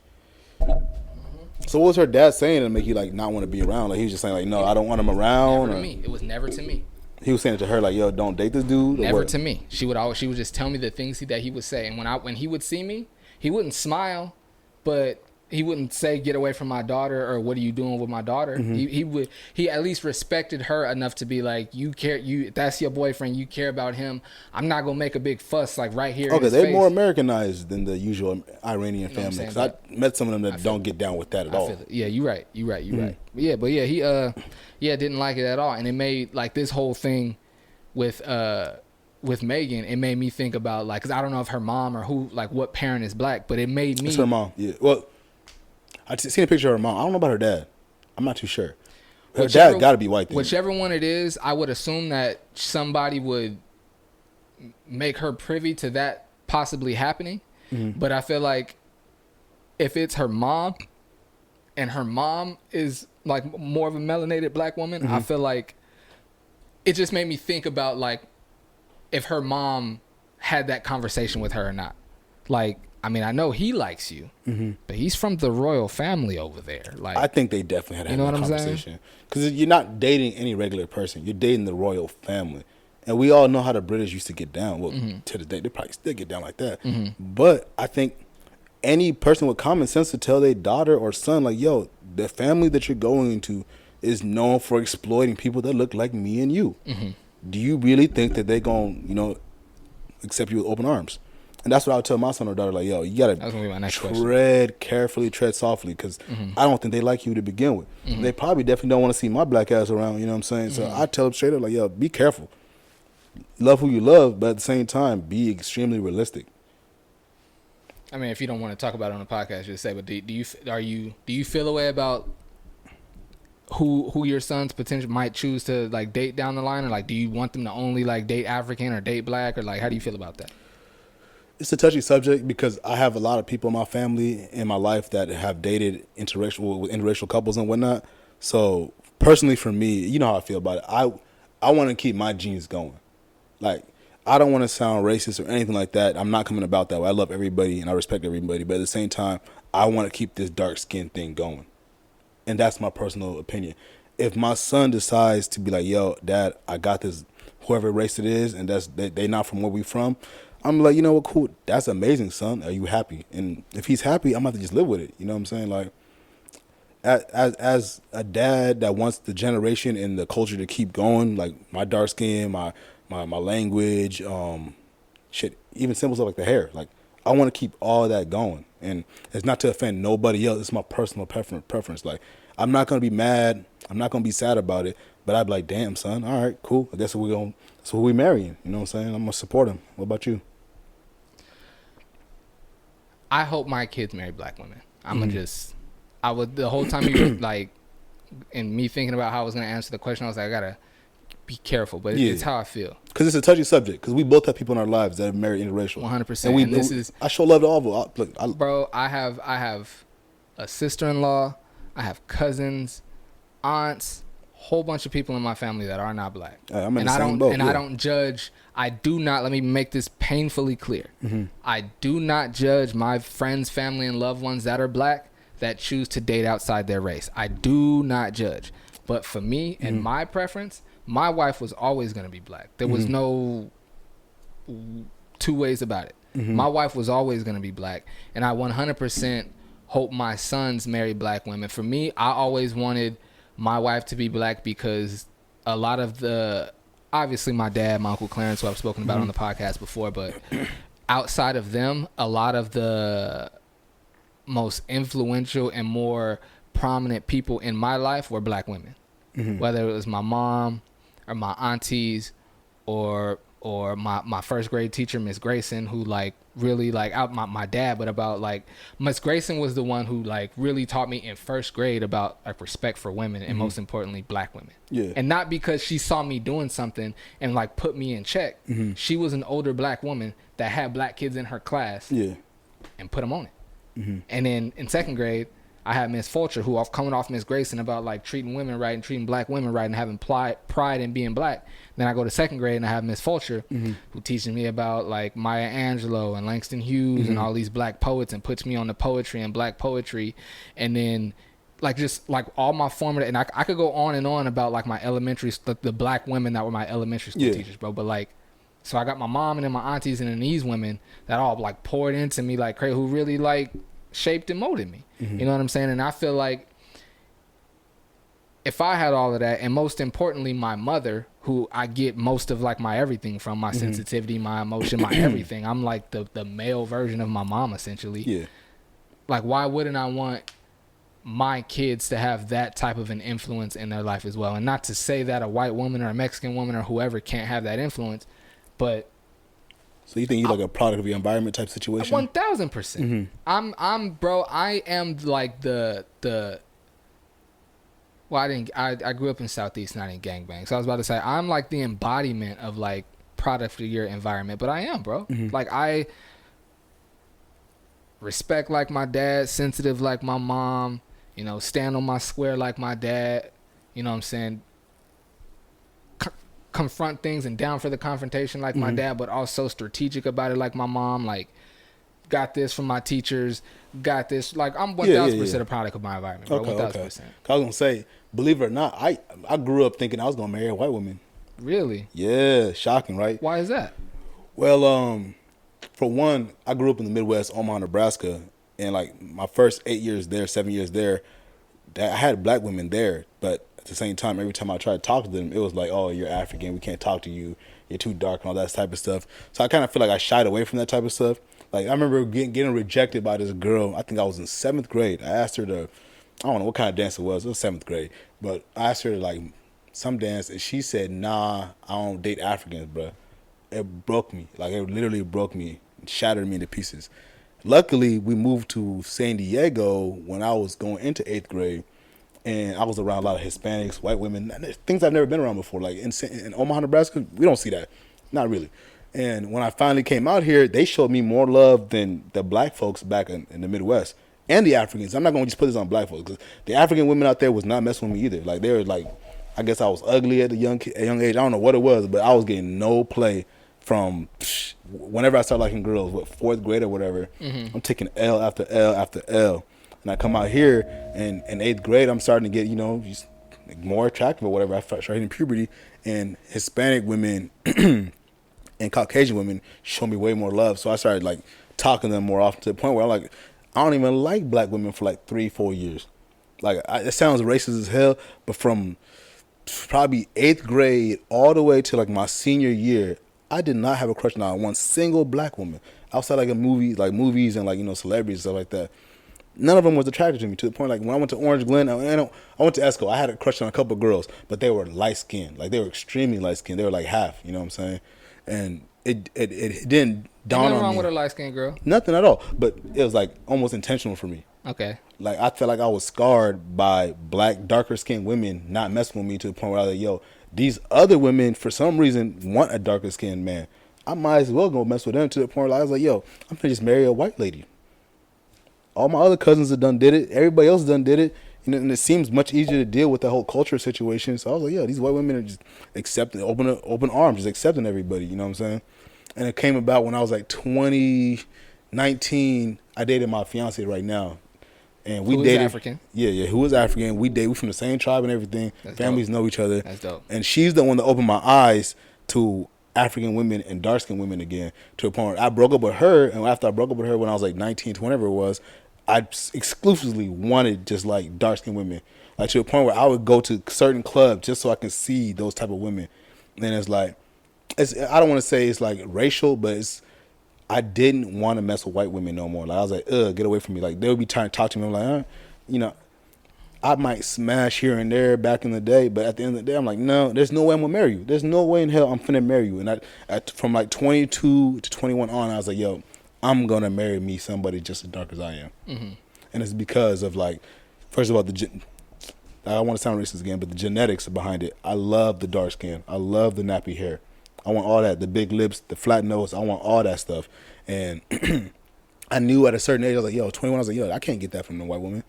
So what was her dad saying to make you like not want to be around? Like he was just saying like, no, I don't want him around. Never to me. It was never to me. He was saying it to her like, yo, don't date this dude. Never to me. She would just tell me the things that he would say, and when he would see me, he wouldn't smile, but he wouldn't say, get away from my daughter, or what are you doing with my daughter? He at least respected her enough to be like, that's your boyfriend, you care about him. I'm not going to make a big fuss like right here. Okay, they're more Americanized than the usual Iranian family. Because I met some of them that don't get down with that at all. Yeah, you're right. But yeah, he didn't like it at all. And it made like this whole thing with Megan, it made me think about like, because I don't know if her mom or who, like what parent is black, but it made me. It's her mom, yeah. Well, I seen a picture of her mom. I don't know about her dad. I'm not too sure. Her dad got to be white then. Whichever one it is, I would assume that somebody would make her privy to that possibly happening. But I feel like if it's her mom, and her mom is like more of a melanated black woman, I feel like it just made me think about like if her mom had that conversation with her or not. Like, I mean, I know he likes you, but he's from the royal family over there. Like, I think they definitely had to have that conversation. Because you're not dating any regular person. You're dating the royal family. And we all know how the British used to get down. Well, to the day, they probably still get down like that. But I think any person with common sense to tell their daughter or son, like, yo, the family that you're going to is known for exploiting people that look like me and you. Do you really think that they're going to, accept you with open arms? And that's what I would tell my son or daughter, like, yo, you got to tread carefully, tread softly, because I don't think they like you to begin with. They probably definitely don't want to see my black ass around, you know what I'm saying? So I tell them straight up, like, yo, be careful. Love who you love, but at the same time, be extremely realistic. I mean, if you don't want to talk about it on the podcast, just say, but do you feel a way about who your sons potentially might choose to like date down the line, or like do you want them to only like date African or date black, or like how do you feel about that? It's a touchy subject because I have a lot of people in my family, in my life, that have dated interracial couples and whatnot. So personally for me, you know how I feel about it. I want to keep my genes going. Like, I don't want to sound racist or anything like that. I'm not coming about that way. I love everybody and I respect everybody. But at the same time, I want to keep this dark skin thing going. And that's my personal opinion. If my son decides to be like, yo, dad, I got this, whoever race it is, and they not from where we from, I'm like, you know what, cool. That's amazing, son. Are you happy? And if he's happy, I'm going to have to just live with it. You know what I'm saying? Like, as a dad that wants the generation and the culture to keep going, like my dark skin, my language, even simple stuff like the hair. Like, I want to keep all that going. And it's not to offend nobody else. It's my personal preference. Like, I'm not going to be mad. I'm not going to be sad about it. But I'd be like, damn, son. All right, cool. I guess that's who we marrying. You know what I'm saying? I'm going to support him. What about you? I hope my kids marry black women. The whole time you were like, and me thinking about how I was going to answer the question, I was like, I got to be careful, but it's how I feel. Because it's a touchy subject, because we both have people in our lives that are married interracial. 100%. And I show love to all of them. Bro, I have a sister-in-law, I have cousins, aunts, whole bunch of people in my family that are not black. I'm in the same boat. I don't judge. I do not, let me make this painfully clear. I do not judge my friends, family, and loved ones that are black that choose to date outside their race. I do not judge. But for me and my preference, my wife was always going to be black. There was no two ways about it. My wife was always going to be black, and I 100% hope my sons marry black women. For me, I always wanted my wife to be black because a lot of obviously my dad, my Uncle Clarence, who I've spoken about on the podcast before, but outside of them, a lot of the most influential and more prominent people in my life were black women. Whether it was my mom or my aunties or my first grade teacher, Miss Grayson, who like really like out my dad, but about like Miss Grayson was the one who like really taught me in first grade about like respect for women and most importantly black women. Yeah. And not because she saw me doing something and like put me in check. She was an older black woman that had black kids in her class. Yeah. And put them on it. And then in second grade, I had Miss Fulcher, who coming off Miss Grayson about like treating women right and treating black women right and having pride in being black. Then I go to second grade and I have Miss Fulcher, who teaches me about like Maya Angelou and Langston Hughes and all these black poets and puts me on the poetry and black poetry. And then like just like all my formative, and I could go on and on about like my elementary, the black women that were my elementary school teachers, bro. But like, so I got my mom and then my aunties and then these women that all like poured into me like crazy, who really like shaped and molded me. You know what I'm saying? And I feel like if I had all of that, and most importantly my mother, who I get most of like my everything from, my sensitivity, my emotion, my everything, I'm like the male version of my mom essentially. Yeah. Like why wouldn't I want my kids to have that type of an influence in their life as well? And not to say that a white woman or a Mexican woman or whoever can't have that influence, but so you think you're like a product of your environment type situation? 1000%. I'm bro. I am like the. Well, I grew up in Southeast, not in gangbang. So I was about to say I'm like the embodiment of like product of your environment, but I am, bro. Like I respect like my dad, sensitive like my mom. You know, stand on my square like my dad. You know what I'm saying? Confront things and down for the confrontation like my dad, but also strategic about it like my mom. Like got this from my teachers, got this. Like I'm 1000% a product of my environment, bro. 1000%. I was gonna say, believe it or not, I grew up thinking I was gonna marry a white woman. Really? Yeah, shocking, right? Why is that? Well, for one, I grew up in the Midwest, Omaha, Nebraska, and like my first 7 years there, I had black women there, but at the same time, every time I tried to talk to them, it was like, oh, you're African, we can't talk to you, you're too dark and all that type of stuff. So I kind of feel like I shied away from that type of stuff. Like I remember getting rejected by this girl. I think I was in 7th grade. I asked her to, I don't know what kind of dance it was 7th grade, but I asked her to like some dance, and she said, nah, I don't date Africans, bro. It broke me. Like it literally broke me, shattered me into pieces. Luckily, we moved to San Diego when I was going into 8th grade. And I was around a lot of Hispanics, white women, things I've never been around before. Like in Omaha, Nebraska, we don't see that. Not really. And when I finally came out here, they showed me more love than the black folks back in the Midwest. And the Africans. I'm not going to just put this on black folks. Because the African women out there was not messing with me either. Like, they were like, I guess I was ugly at a young age. I don't know what it was, but I was getting no play from whenever I started liking girls, 4th grade or whatever. I'm taking L after L after L. And I come out here, and in 8th grade, I'm starting to get, just more attractive or whatever. I started hitting puberty, and Hispanic women and Caucasian women show me way more love. So I started, like, talking to them more often to the point where I'm like, I don't even like black women for, like, 3-4 years. Like, it sounds racist as hell, but from probably 8th grade all the way to, like, my senior year, I did not have a crush on one single black woman. Outside, like, movies and, like, celebrities and stuff like that. None of them was attracted to me, to the point like when I went to Orange Glen, I went to Esco. I had a crush on a couple of girls, but they were light skinned. Like they were extremely light skinned. They were like half, you know what I'm saying? And it didn't dawn on me. Nothing wrong with a light skinned girl. Nothing at all. But it was like almost intentional for me. Okay. Like I felt like I was scarred by black, darker skinned women not messing with me, to the point where I was like, yo, these other women for some reason want a darker skinned man. I might as well go mess with them, to the point where I was like, yo, I'm gonna just marry a white lady. All my other cousins have done did it. Everybody else done did it. And it seems much easier to deal with the whole culture situation. So I was like, yeah, these white women are just accepting, open arms, just accepting everybody. You know what I'm saying? And it came about when I was like 19. I dated my fiance right now. And we Who is dated African. Yeah, who was African. We from the same tribe and everything. That's Families dope. know each other. That's dope. And she's the one that opened my eyes to African women and dark skinned women again, to a point where I broke up with her, and after I broke up with her when I was like 19, whenever it was, I exclusively wanted just like dark skinned women. Like to a point where I would go to certain clubs just so I can see those type of women. And it's like, I don't want to say it's like racial, but I didn't want to mess with white women no more. Like I was like, get away from me. Like they would be trying to talk to me. I'm like, you know, I might smash here and there back in the day, but at the end of the day, I'm like, no, there's no way I'm gonna marry you. There's no way in hell I'm finna marry you. And from like 22 to 21 on, I was like, yo, I'm gonna marry me somebody just as dark as I am. Mm-hmm. And it's because of like, first of all, I don't want to sound racist again, but the genetics behind it. I love the dark skin. I love the nappy hair. I want all that, the big lips, the flat nose. I want all that stuff. And I knew at a certain age, I was like, yo, 21, I was like, yo, I can't get that from a white woman.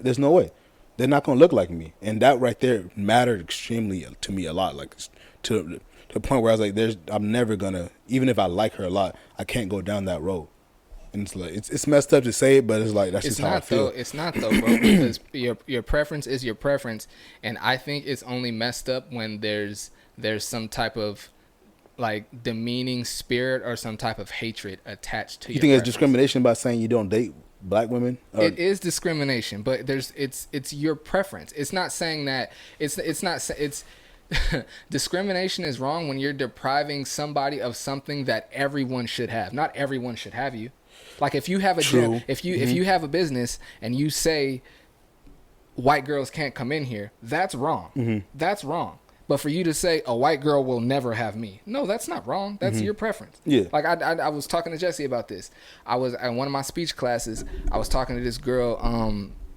There's no way. They're not going to look like me. And that right there mattered extremely to me a lot. Like to the point where I was like, I'm never going to, even if I like her a lot, I can't go down that road. And it's like, it's messed up to say it, but it's like, that's just how I feel. It's not though, bro, because your preference is your preference. And I think it's only messed up when there's some type of like demeaning spirit or some type of hatred attached to you think it's discrimination by saying you don't date black women? It is discrimination, but it's your preference. It's not saying that it's discrimination is wrong when you're depriving somebody of something that everyone should have. Not everyone should have you. Like if you have a gym, if you have a business and you say white girls can't come in here, that's wrong. Mm-hmm. That's wrong. But for you to say a white girl will never have me, no, that's not wrong. That's your preference. Yeah. Like I was talking to Jesse about this. I was at one of my speech classes. I was talking to this girl.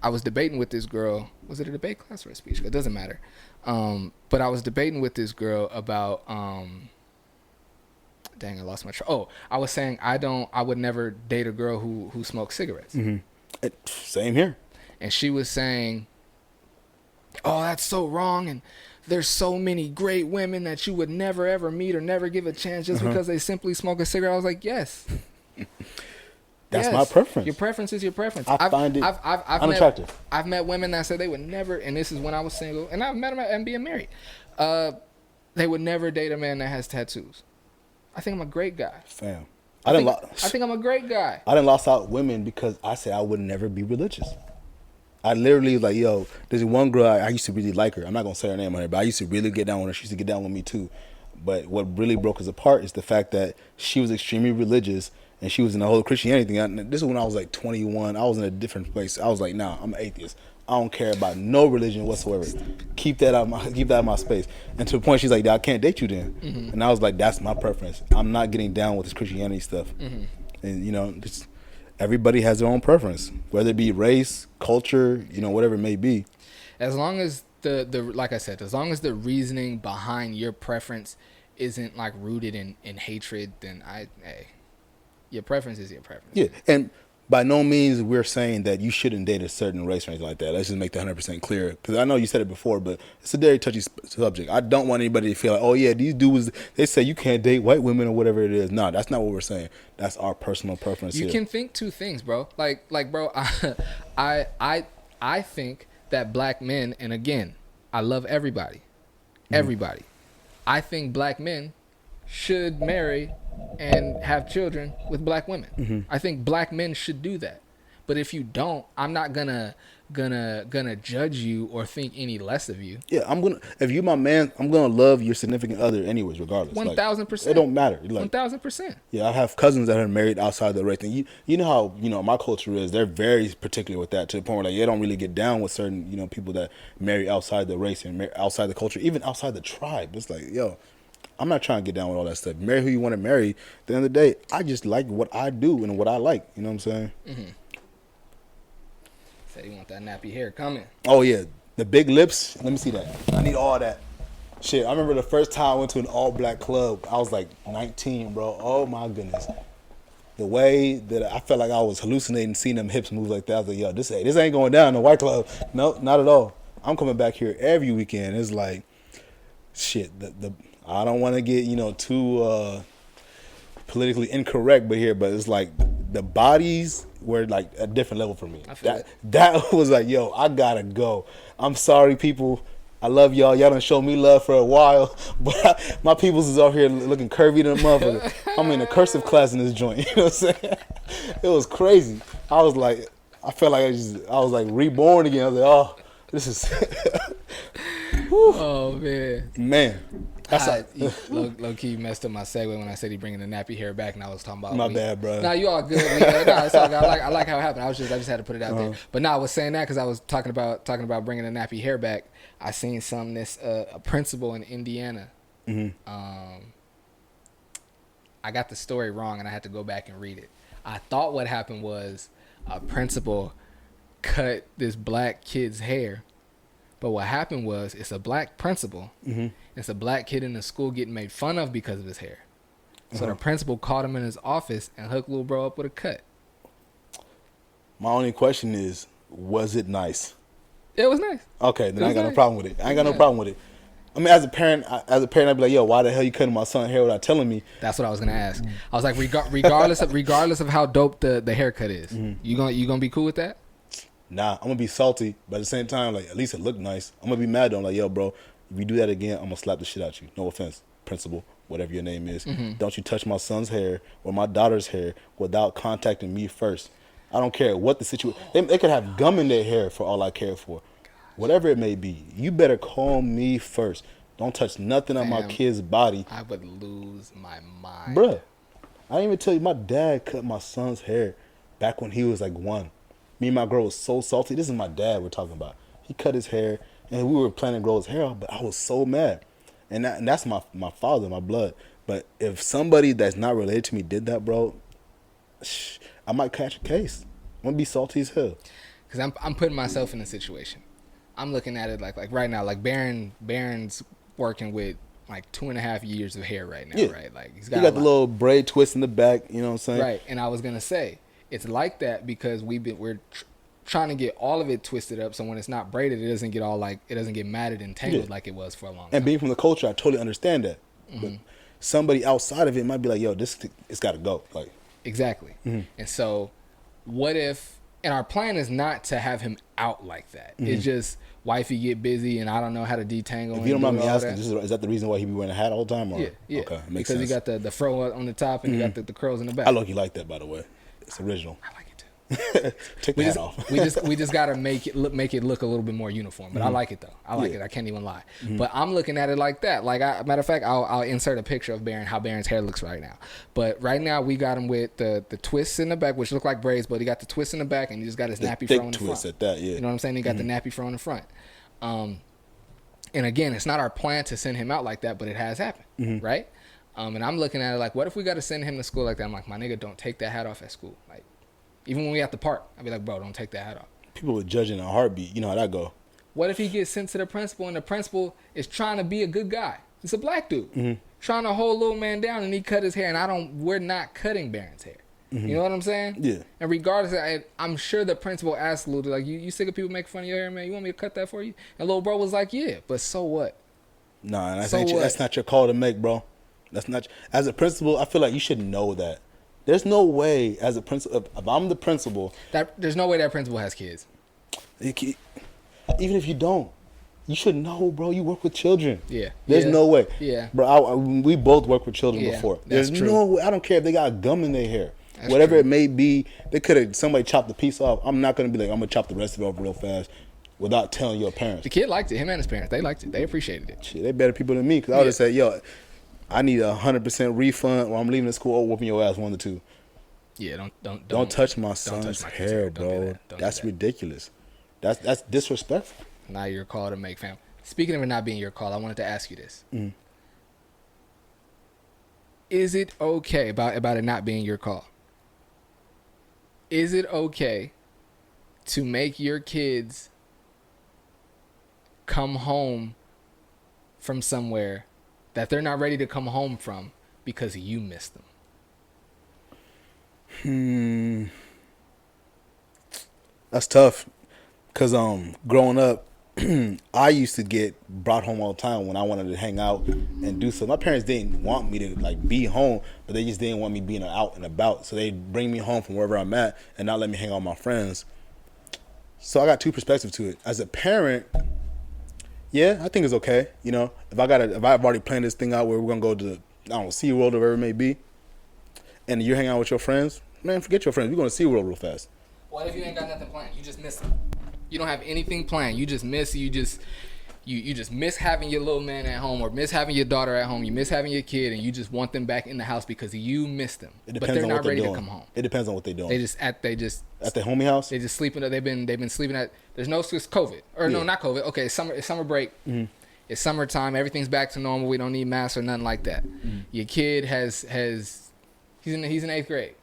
I was debating with this girl. Was it a debate class or a speech? It doesn't matter. But I was debating with this girl about. Dang, I lost my track. Oh, I was saying I would never date a girl who smokes cigarettes. Mm-hmm. Same here. And she was saying, "Oh, that's so wrong." And there's so many great women that you would never ever meet or never give a chance just because they simply smoke a cigarette. I was like, yes. That's my preference. Your preference is your preference. I find it unattractive. I've met women that said they would never, and this is when I was single, and I've met them and being married. They would never date a man that has tattoos. I think I'm a great guy. Fam. I think I'm a great guy. I done lost out women because I said I would never be religious. I literally was like, yo, there's one girl I used to really like her. I'm not gonna say her name on her, but I used to really get down with her. She used to get down with me too. But what really broke us apart is the fact that she was extremely religious and she was in the whole Christianity thing. This is when I was like 21. I was in a different place. I was like, nah, I'm an atheist. I don't care about no religion whatsoever. Keep that out of my space. And to the point she's like, I can't date you then. Mm-hmm. And I was like, that's my preference. I'm not getting down with this Christianity stuff. Mm-hmm. And you know, everybody has their own preference, whether it be race, culture, you know, whatever it may be. As long as the like I said, as long as the reasoning behind your preference isn't like rooted in hatred, then your preference is your preference. Yeah, and by no means we're saying that you shouldn't date a certain race or anything like that. Let's just make that 100% clear. Because I know you said it before, but it's a very touchy subject. I don't want anybody to feel like, oh yeah, these dudes, they say you can't date white women or whatever it is. No, that's not what we're saying. That's our personal preference. You can think two things, bro. Like bro, I think that black men, and again, I love everybody. Everybody. I think black men should marry and have children with black women. Mm-hmm. I think black men should do that. But if you don't, I'm not gonna judge you or think any less of you. Yeah, if you're my man, I'm gonna love your significant other anyways, regardless. 1,000%. It don't matter. Like, 1,000%. Yeah, I have cousins that are married outside the race, and you know how my culture is. They're very particular with that, to the point where like they don't really get down with certain people that marry outside the race and outside the culture, even outside the tribe. It's like, yo, I'm not trying to get down with all that stuff. Marry who you want to marry. At the end of the day, I just like what I do and what I like. You know what I'm saying? Mm-hmm. Say you want that nappy hair coming. Oh, yeah. The big lips. Let me see that. I need all that. Shit, I remember the first time I went to an all-black club. I was like 19, bro. Oh, my goodness. The way that I felt like I was hallucinating seeing them hips move like that. I was like, yo, this ain't going down in the white club. No, not at all. I'm coming back here every weekend. It's like, shit, I don't want to get, too politically incorrect but it's like the bodies were like a different level for me. I feel That was like, yo, I gotta go. I'm sorry, people. I love y'all. Y'all done show me love for a while, but my peoples is out here looking curvy than a motherfucker. I'm in a cursive class in this joint. You know what I'm saying? It was crazy. I was like, I felt like I was like reborn again. I was like, oh, this is. Oh man. Man. Low key messed up my segue when I said he bringing the nappy hair back, and I was talking about. My bad, bro. Nah, you all good. Nah, it's all good. I like how it happened. I just had to put it out there. But nah, I was saying that because I was talking about bringing the nappy hair back. I seen something that's a principal in Indiana. I got the story wrong, and I had to go back and read it. I thought what happened was a principal cut this black kid's hair. But what happened was, it's a black principal. It's a black kid in the school getting made fun of because of his hair. So the principal called him in his office and hooked little bro up with a cut. My only question is, was it nice? It was nice. Okay, then I ain't got no problem with it. I ain't got no problem with it. I mean, as a parent, I'd be like, yo, why the hell you cutting my son's hair without telling me? That's what I was gonna ask. I was like, regardless of how dope the haircut is, you gonna be cool with that? Nah, I'm gonna be salty, but at the same time, like, at least it looked nice. I'm gonna be mad though. I'm like, yo, bro, if you do that again, I'm gonna slap the shit out you. No offense, principal, whatever your name is. Don't you touch my son's hair or my daughter's hair without contacting me first. I don't care what the situation. They could have gum in their hair for all I care for. Whatever it may be, you better call me first. Don't touch nothing on my kid's body. I would lose my mind. Bruh, I didn't even tell you, my dad cut my son's hair back when he was like 1. Me and my girl was so salty. This is my dad we're talking about. He cut his hair, and we were planning to grow his hair out, but I was so mad. And that's my father, my blood. But if somebody that's not related to me did that, bro, I might catch a case. I'm going to be salty as hell. Because I'm putting myself in a situation. I'm looking at it like right now, like Baron's working with like 2.5 years of hair right now, right? Like he got the little braid twist in the back, you know what I'm saying? Right, and I was going to say, it's like that because we're trying to get all of it twisted up, so when it's not braided, it doesn't get matted and tangled like it was for a long time. And being from the culture, I totally understand that. But somebody outside of it might be like, yo, it's got to go. Like exactly. And so, what if? And our plan is not to have him out like that. It's just wifey get busy, and I don't know how to detangle. If you don't mind me asking, is that the reason why he be wearing a hat all the time? Or? Yeah. Okay, makes because sense. he got the fro on the top and he got the curls in the back. I look, you like that, by the way. It's original. I like it too. Take the hat off. we just gotta make it look a little bit more uniform. But I like it though. I like it. I can't even lie. But I'm looking at it like that. Like, matter of fact, I'll insert a picture of how Baron's hair looks right now. But right now we got him with the twists in the back, which look like braids, but he got the twists in the back and he just got his nappy fro in the front. At that, yeah. You know what I'm saying? He got the nappy fro in the front. And again, it's not our plan to send him out like that, but it has happened, right? And I'm looking at it like, what if we got to send him to school like that? I'm like, my nigga, don't take that hat off at school. Like, even when we at the park, I'd be like, bro, don't take that hat off. People would judge in a heartbeat. You know how that go. What if he gets sent to the principal and the principal is trying to be a good guy? It's a black dude trying to hold little man down, and he cut his hair, and we're not cutting Baron's hair. You know what I'm saying? Yeah. And regardless, I'm sure the principal asked Lil, like, you sick of people making fun of your hair, man? You want me to cut that for you? And little bro was like, yeah, but so what? Nah, that's not your call to make, bro. That's not. As a principal, I feel like you should know that. There's no way, as a principal, if I'm the principal, there's no way that principal has kids. Even if you don't, you should know, bro. You work with children. Yeah. There's no way. Yeah. Bro, we both worked with children before. There's no way. I don't care if they got gum in their hair. That's whatever it may be, they could have somebody chopped the piece off. I'm not gonna be like, I'm gonna chop the rest of it off real fast without telling your parents. The kid liked it. Him and his parents, they liked it. They appreciated it. Shit, they better people than me, because I would have said, yo, I need 100% refund, or I'm leaving the school or whooping your ass 1 to 2. Yeah, don't touch my son's hair, bro. That's ridiculous. That's disrespectful. Not your call to make, fam. Speaking of it not being your call, I wanted to ask you this. Is it okay about it not being your call? Is it okay to make your kids come home from somewhere that they're not ready to come home from because you missed them? That's tough, because growing up, I used to get brought home all the time when I wanted to hang out and do something. My parents didn't want me to like be home, but they just didn't want me being out and about. So they bring me home from wherever I'm at and not let me hang out with my friends. So I got two perspectives to it. As a parent, yeah, I think it's okay. You know, if I've already planned this thing out where we're gonna go to, I don't know, SeaWorld or wherever it may be, and you're hanging out with your friends, man, forget your friends. We're going to SeaWorld real fast. What if you ain't got nothing planned? You just miss them. You don't have anything planned. You just miss having your little man at home, or miss having your daughter at home. You miss having your kid, and you just want them back in the house because you miss them. It depends but they're on not what they're ready doing. to come home. It depends on what they're doing. They just at the homie house. They just sleeping. They've been sleeping at. There's no, it's COVID or no, not COVID. Okay, it's summer break. Mm-hmm. It's summertime. Everything's back to normal. We don't need masks or nothing like that. Mm-hmm. Your kid has he's in 8th grade.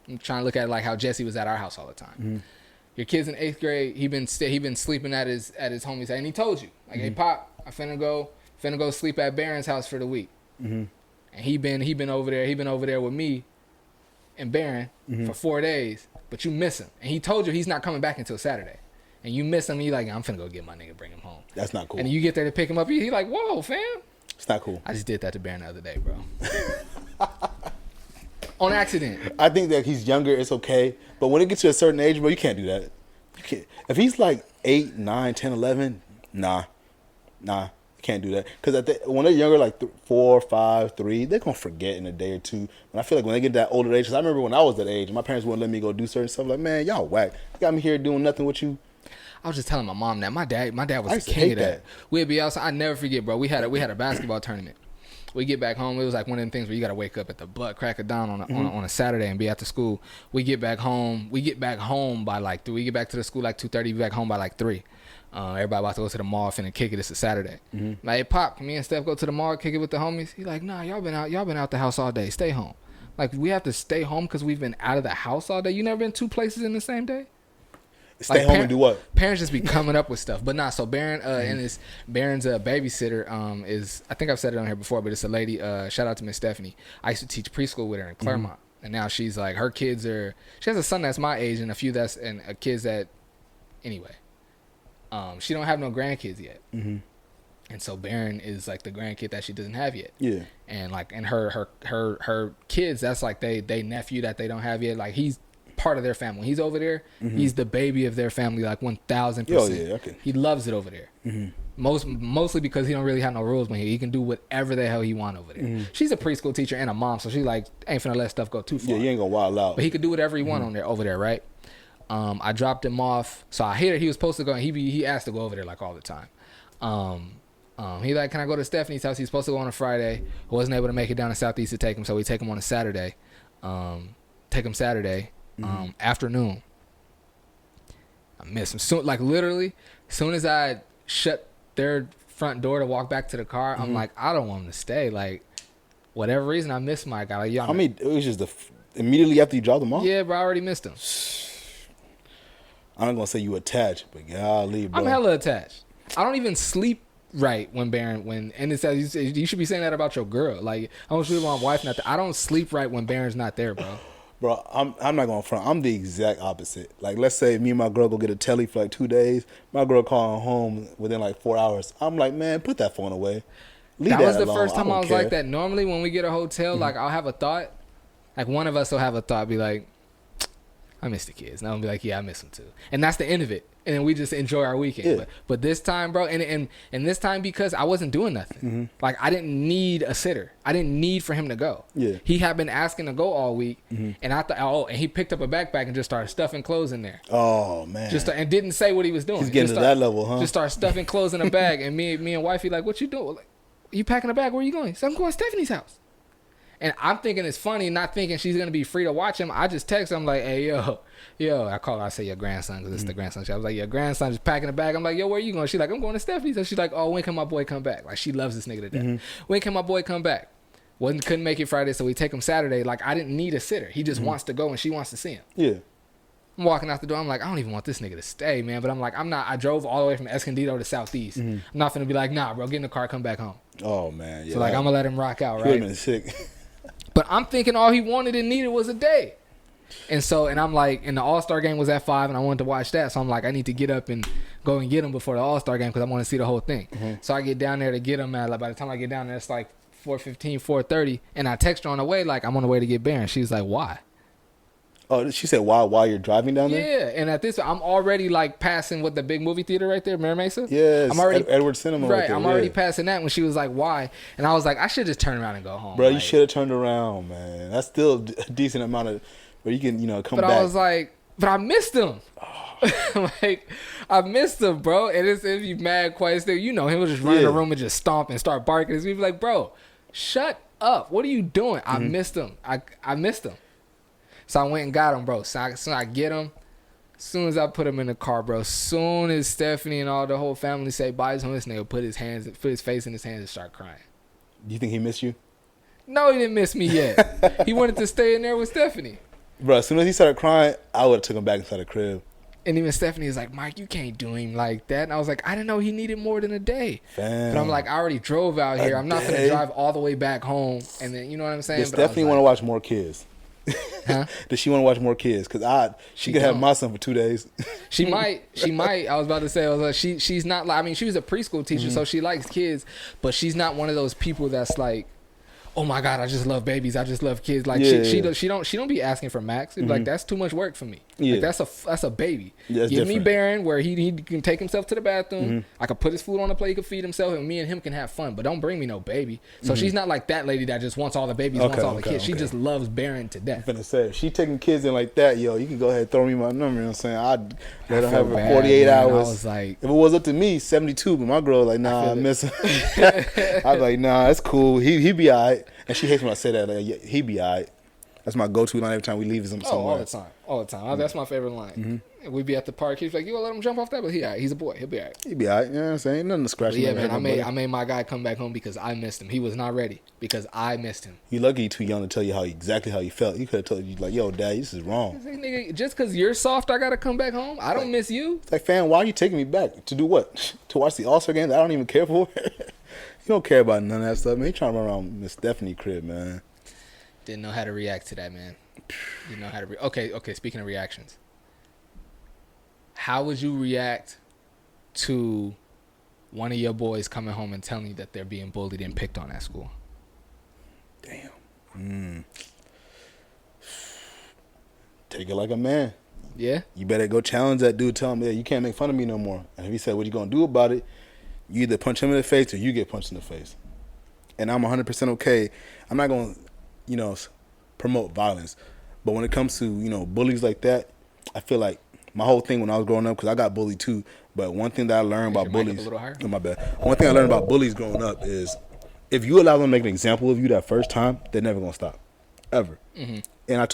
I'm trying to look at it like how Jesse was at our house all the time. Mm-hmm. Your kid's in 8th grade. He been sleeping at his homie's, and he told you like, "Hey, Pop, I finna go sleep at Barron's house for the week." Mm-hmm. And he been over there. He been over there with me and Barron for 4 days. But you miss him, and he told you he's not coming back until Saturday. And you miss him, and you like, "I'm finna go get my nigga, bring him home." That's not cool. And you get there to pick him up. He like, "Whoa, fam." It's not cool. I just did that to Barron the other day, bro. On accident. I think that he's younger, it's okay. But when it gets to a certain age, bro, you can't do that. You can't. If he's like 8, 9, 10, 11, nah, you can't do that. Because when they're younger, like 4, 5, 3, they're going to forget in a day or two. And I feel like when they get that older age, because I remember when I was that age, my parents wouldn't let me go do certain stuff. Like, man, y'all whack. You got me here doing nothing with you. I was just telling my mom that. My dad was the king of that. We'd be outside. I never forget, bro. We had a basketball tournament. We get back home. It was like one of them things where you got to wake up at the butt crack of dawn on a Saturday and be after school. We get back home. We get back home by like 3. We get back to the school like 2:30. We back home by like 3. Everybody about to go to the mall, finna kick it. It's a Saturday. Mm-hmm. Like, "Hey, Pop, can me and Steph go to the mall, kick it with the homies?" He like, "Nah, y'all been out the house all day. Stay home." Like, we have to stay home because we've been out of the house all day. You never been 2 places in the same day? Stay home and do what? Parents just be coming up with stuff. But nah, so Barron and Barron's babysitter is, I think I've said it on here before, but it's a lady, shout out to Miss Stephanie. I used to teach preschool with her in Claremont. And now she's like, she has a son that's my age and a kids that, anyway. She don't have no grandkids yet. Mm-hmm. And so Barron is like the grandkid that she doesn't have yet. Yeah. And like, and her kids, that's like they nephew that they don't have yet. Like, he's part of their family. He's over there. Mm-hmm. He's the baby of their family, like 1,000%. Oh, yeah, okay. He loves it over there. Mm-hmm. Mostly because he don't really have no rules when he can do whatever the hell he want over there. Mm-hmm. She's a preschool teacher and a mom, so she like ain't finna let stuff go too far. Yeah, you ain't gonna wild out. But he could do whatever he want over there, right? I dropped him off. So I hear he was supposed to go. And he asked to go over there like all the time. He like, "Can I go to Stephanie's house?" He's supposed to go on a Friday. I wasn't able to make it down to Southeast to take him, so we take him on a Saturday. Afternoon. I miss him. Soon, like literally, as soon as I shut their front door to walk back to the car, I'm like, I don't want him to stay. Like, whatever reason, I miss my guy. Like, I mean, it was just immediately after you dropped him off? Yeah, bro, I already missed him. I'm not gonna say you attached, but golly, bro. I'm hella attached. I don't even sleep right and it says you should be saying that about your girl. Like, I don't sleep with my wife. I don't sleep right when Barron's not there, bro. Bro, I'm not going to front. I'm the exact opposite. Like, let's say me and my girl go get a telly for like 2 days. My girl calling home within like 4 hours. I'm like, man, put that phone away. That was the first time I was like that. Normally when we get a hotel, like I'll have a thought. Like one of us will have a thought, be like, I miss the kids. And I'll be like, yeah, I miss them too. And that's the end of it. And then we just enjoy our weekend. Yeah. But this time, bro, and this time because I wasn't doing nothing. Mm-hmm. Like, I didn't need a sitter. I didn't need for him to go. Yeah. He had been asking to go all week. Mm-hmm. And I thought, and he picked up a backpack and just started stuffing clothes in there. Oh, man. And didn't say what he was doing. He's getting to that level, huh? Just started stuffing clothes in a bag. And me and wifey like, what you doing? Like, you packing a bag? Where are you going? So I'm going to Stephanie's house. And I'm thinking it's funny, not thinking she's going to be free to watch him. I just text him like, hey, yo, I say your grandson because it's the grandson. I was like, your grandson just packing a bag. I'm like, yo, where are you going? She's like, I'm going to Stephanie's. And she's like, oh, when can my boy come back? Like, she loves this nigga to death. Mm-hmm. When can my boy come back? Couldn't make it Friday, so we take him Saturday. Like, I didn't need a sitter. He just wants to go and she wants to see him. Yeah. I'm walking out the door. I'm like, I don't even want this nigga to stay, man. But I'm like, I drove all the way from Escondido to Southeast. Mm-hmm. I'm not going to be like, nah, bro, get in the car, come back home. Oh, man. Yeah, so, like, I'm going to let him rock out, right? He been sick. But I'm thinking all he wanted and needed was a day. And I'm like, and the All-Star game was at 5 and I wanted to watch that. So I'm like, I need to get up and go and get him before the All-Star game because I want to see the whole thing. So I get down there to get him at, like, by the time I get down there, it's like 4:15, 4:30, and I text her on the way, like, I'm on the way to get Baron. She's like, why? Oh, she said why while you're driving down there? Yeah, and at this, I'm already like passing what the big movie theater right there, Mira Mesa. Yes, I'm already Edward Cinema. Right, I'm already passing that when she was like, "Why?" And I was like, "I should just turn around and go home." Bro, like, you should have turned around, man. That's still a decent amount of where you can, come back. But I was like, but I missed him. Like, I missed him, bro. And it's if you mad quiet still, him was just run in the room and just stomp and start barking. It's be like, bro, shut up. What are you doing? I missed him. I missed him. So I went and got him, bro. So I get him. As soon as I put him in the car, bro. Soon as Stephanie and all the whole family say bye to him, this nigga put his face in his hands and start crying. Do you think he missed you? No, he didn't miss me yet. He wanted to stay in there with Stephanie. Bro, as soon as he started crying, I would have took him back inside the crib. And even Stephanie was like, Mike, you can't do him like that. And I was like, I didn't know he needed more than a day. Fam. But I'm like, I already drove out here. I'm not going to drive all the way back home. And then, you know what I'm saying? Does Stephanie want to watch more kids? Huh? Does she want to watch more kids? Because she could have my son for 2 days. She might. I was about to say, she's not like, I mean, she was a preschool teacher, so she likes kids, but she's not one of those people that's like, oh my God, I just love babies. I just love kids. Like she don't be asking for Max. Like, that's too much work for me. Yeah. Like that's a baby. Yeah, Give me different. Baron where he can take himself to the bathroom. I can put his food on the plate. He can feed himself, and me and him can have fun. But don't bring me no baby. So she's not like that lady that just wants all the babies, wants all the kids. She just loves Baron to death. I'm finna say, if she taking kids in like that, yo, you can go ahead and throw me my number. You know what I'm saying? I'd let her have her 48 hours. I was like, if it was up to me, 72. But my girl like, nah, I miss him. I'd be like, nah, that's cool. He be all right. And she hates when I say that. Like, yeah, he be all right. That's my go-to line every time we leave somewhere. All the time. That's my favorite line. We'd be at the park. He's like, you gonna let him jump off that? But he's a boy. He'll be all right. He be all right. You know what I'm saying? Nothing to scratch. Yeah, man. I made my guy come back home because I missed him. He was not ready because I missed him. You lucky you too young to tell you exactly how you felt. You could have told you like, yo, Dad, this is wrong. Like, nigga, just because you're soft, I gotta come back home. I don't miss you. It's like, fam, why are you taking me back to do what? To watch the All-Star game that I don't even care for? You don't care about none of that stuff, man. You trying to run around Miss Stephanie crib, man. Didn't know how to react to that, man. Didn't know how to. Okay. Speaking of reactions, how would you react to one of your boys coming home and telling you that they're being bullied and picked on at school? Damn. Take it like a man. Yeah. You better go challenge that dude. Tell him, yeah, you can't make fun of me no more. And if he said, what you gonna do about it? You either punch him in the face or you get punched in the face. And I'm 100% okay. I'm not gonna, promote violence. But when it comes to, bullies like that, I feel like my whole thing when I was growing up, because I got bullied too, but one thing that I learned about bullies, oh, my bad. One thing I learned about bullies growing up is if you allow them to make an example of you that first time, they're never going to stop. Ever. And I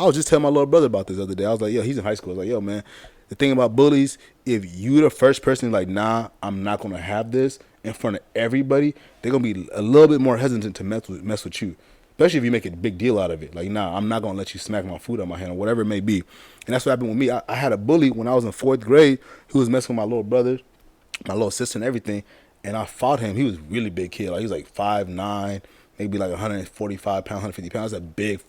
was just telling my little brother about this the other day. I was like, yo, he's in high school. I was like, yo, man, the thing about bullies, if you the first person like, nah, I'm not going to have this in front of everybody, they're going to be a little bit more hesitant to mess with you. Especially if you make a big deal out of it. Like, nah, I'm not going to let you smack my food out my hand or whatever it may be. And that's what happened with me. I had a bully when I was in 4th grade who was messing with my little brother, my little sister and everything. And I fought him. He was a really big kid. Like, he was like 5'9", maybe like 145 pounds, 150 pounds. That's a big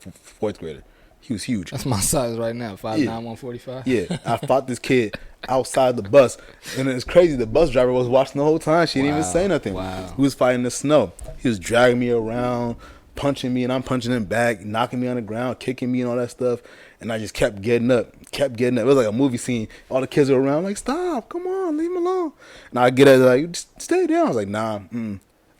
4th grader. He was huge. That's my size right now, 5'9", 145. Yeah, I fought this kid outside the bus. And it's crazy. The bus driver was watching the whole time. She didn't even say nothing. Wow. We was fighting in the snow. He was dragging me around, punching me, and I'm punching him back, knocking me on the ground, kicking me and all that stuff. And I just kept getting up. It was like a movie scene. All the kids were around like, stop, come on, leave him alone. And I get at like, just stay down. I was like, nah,